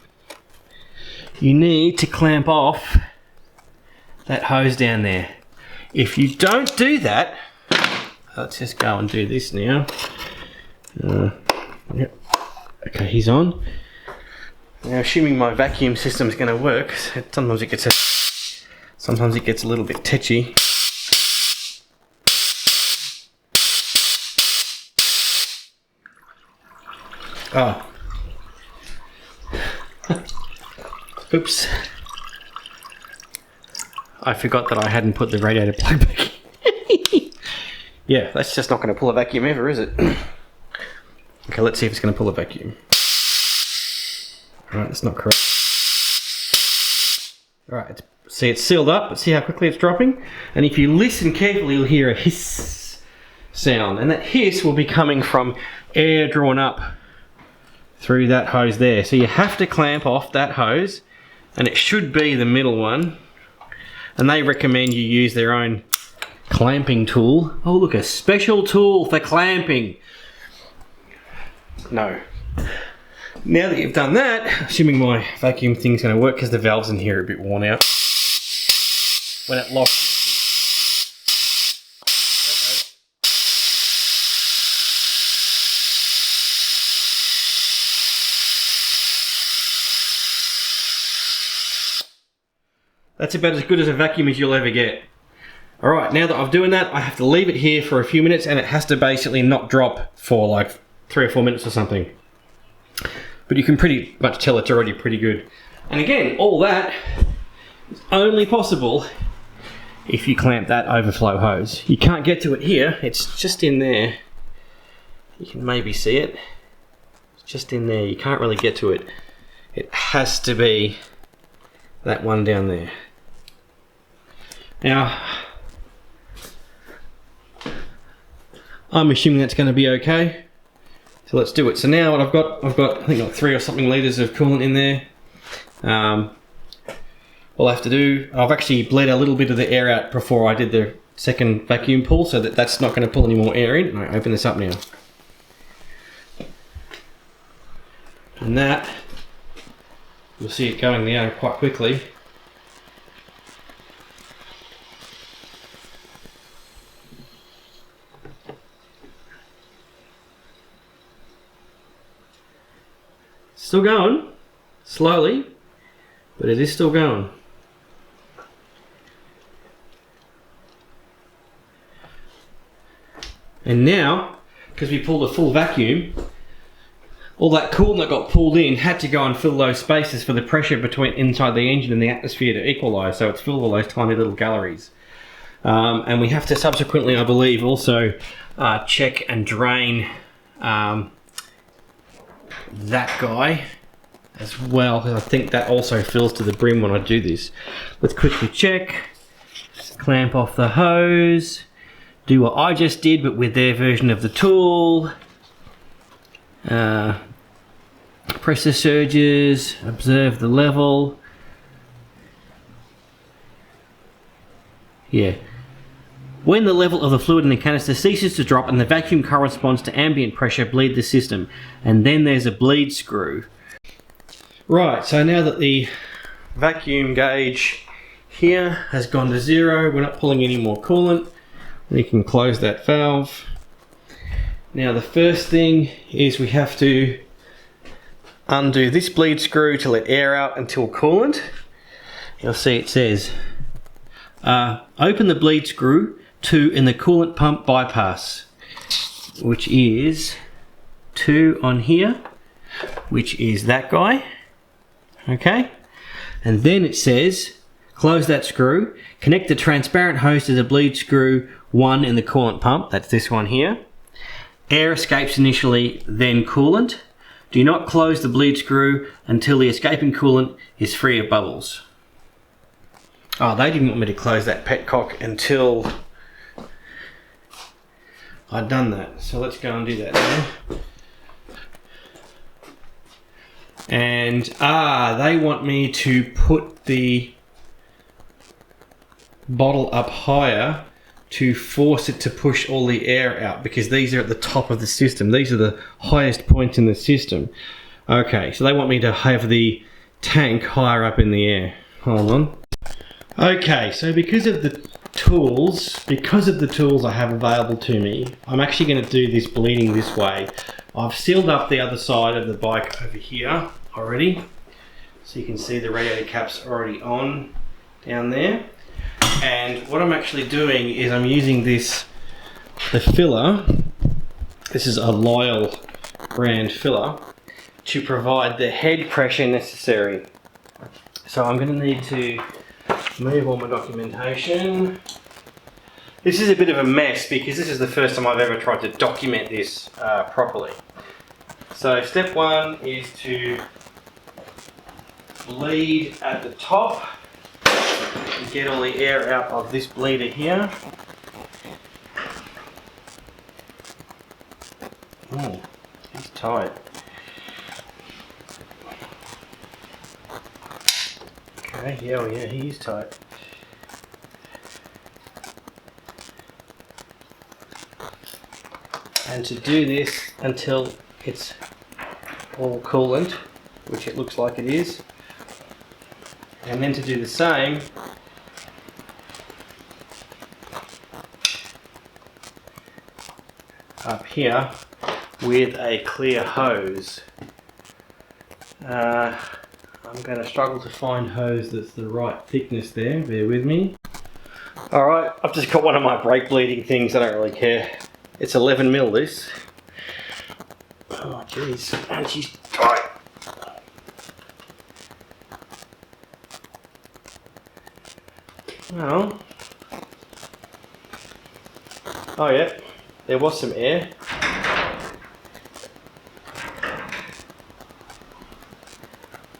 you need to clamp off that hose down there. If you don't do that, let's just go and do this now. Yep. Okay, he's on. Now, assuming my vacuum system is going to work, sometimes it gets a little bit tetchy. Oh. Oops. I forgot that I hadn't put the radiator plug back in. Yeah, that's just not going to pull a vacuum ever, is it? Okay, let's see if it's going to pull a vacuum. Alright, that's not correct. Alright, see, it's sealed up, but see how quickly it's dropping? And if you listen carefully, you'll hear a hiss sound. And that hiss will be coming from air drawn up through that hose there. So you have to clamp off that hose, and it should be the middle one. And they recommend you use their own clamping tool. Oh look, a special tool for clamping. No. Now that you've done that, assuming my vacuum thing's going to work, because the valves in here are a bit worn out. When it locks, that's about as good as a vacuum as you'll ever get. Alright, now that I'm doing that, I have to leave it here for a few minutes, and it has to basically not drop for like 3 or 4 minutes or something. But you can pretty much tell it's already pretty good. And again, all that is only possible if you clamp that overflow hose. You can't get to it here, it's just in there. You can maybe see it. It's just in there, you can't really get to it. It has to be that one down there. Now, I'm assuming that's going to be okay. So let's do it. So now what I've got I think like 3 or something litres of coolant in there. All I have to do, I've actually bled a little bit of the air out before I did the second vacuum pull, so that's not going to pull any more air in. I open this up now. And that, you'll see it going down quite quickly. Still going, slowly, but it is still going. And now, because we pulled a full vacuum, all that coolant that got pulled in had to go and fill those spaces for the pressure between inside the engine and the atmosphere to equalise, so it's filled all those tiny little galleries. And we have to subsequently, I believe, also check and drain that guy as well, because I think that also fills to the brim when I do this. Let's quickly check. Just clamp off the hose. Do what I just did, but with their version of the tool. Press the surges, observe the level. Yeah. When the level of the fluid in the canister ceases to drop and the vacuum corresponds to ambient pressure, bleed the system. And then there's a bleed screw. Right, so now that the vacuum gauge here has gone to 0, we're not pulling any more coolant. We can close that valve. Now the first thing is we have to undo this bleed screw to let air out until coolant. You'll see it says open the bleed screw to in the coolant pump bypass, which is 2 on here, which is that guy. Okay, and then it says close that screw, connect the transparent hose to the bleed screw 1 in the coolant pump, that's this one here. Air escapes initially, then coolant. Do not close the bleed screw until the escaping coolant is free of bubbles. Oh, they didn't want me to close that petcock until I'd done that. So let's go and do that now. And they want me to put the bottle up higher to force it to push all the air out, because these are at the top of the system. These are the highest points in the system. Okay, so they want me to have the tank higher up in the air. Hold on. Okay, so because of the tools I have available to me, I'm actually going to do this bleeding this way. I've sealed up the other side of the bike over here already, so you can see the radiator cap's already on down there. And what I'm actually doing is I'm using the filler. This is a Loyal brand filler to provide the head pressure necessary. So I'm going to need to move all my documentation. This is a bit of a mess because this is the first time I've ever tried to document this properly. So step 1 is to bleed at the top and get all the air out of this bleeder here. Oh, he's tight. Okay, yeah, he's tight. And to do this until it's all coolant, which it looks like it is, and then to do the same up here with a clear hose. I'm going to struggle to find hose that's the right thickness there, bear with me. Alright, I've just got one of my brake bleeding things, I don't really care. It's 11mm this. Oh jeez, and she's tight. Well, oh yeah, there was some air.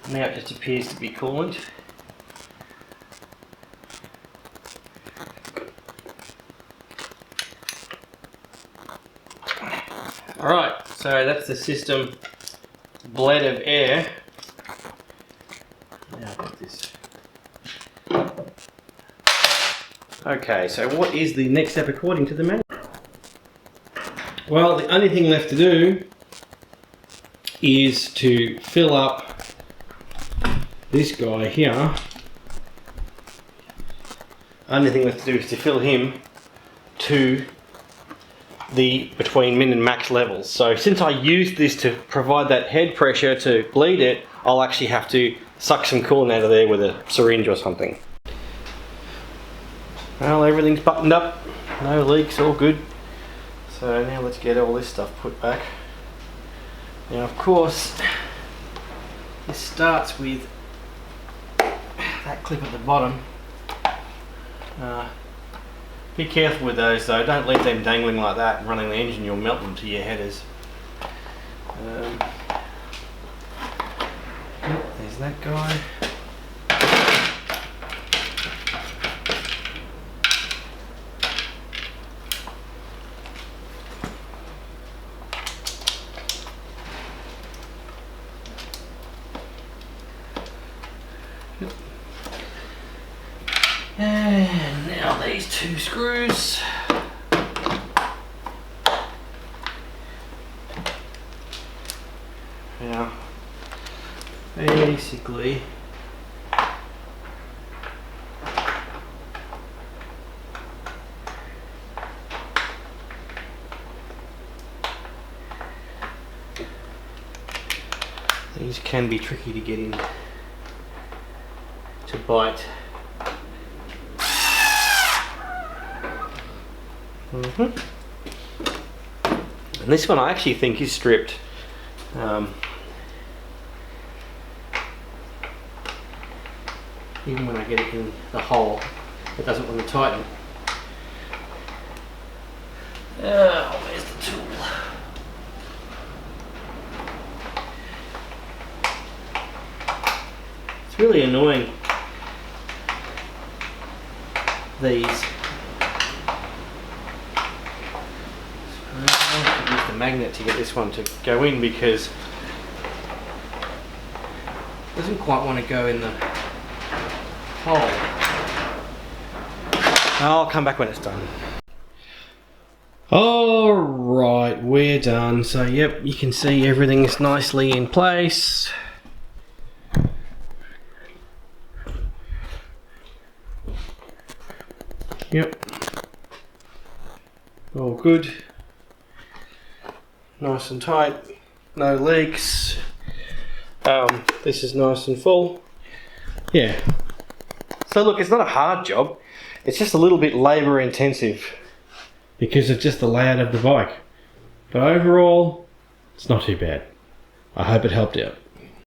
Now it just appears to be coolant. Alright, so that's the system bled of air. Now I've got this. Okay, so what is the next step according to the manual? Well, the only thing left to do is to fill up this guy here. Only thing left to do is to fill him to the between min and max levels. So since I used this to provide that head pressure to bleed it, I'll actually have to suck some coolant out of there with a syringe or something. Well, everything's buttoned up, no leaks, all good. So now let's get all this stuff put back. Now of course, this starts with that clip at the bottom. Be careful with those though, don't leave them dangling like that and running the engine, you'll melt them to your headers. There's that guy. Yep. And now these two screws. Now, basically, these can be tricky to get in to bite. And this one I actually think is stripped. Even when I get it in the hole, it doesn't want to tighten. Oh, where's the tool? It's really annoying, these. I have to use the magnet to get this one to go in because it doesn't quite want to go in the hole. I'll come back when it's done. Alright, we're done. So yep, you can see everything is nicely in place. Yep. All good. Nice and tight. No leaks. This is nice and full. Yeah. So look, it's not a hard job. It's just a little bit labour intensive because of just the layout of the bike. But overall, it's not too bad. I hope it helped out.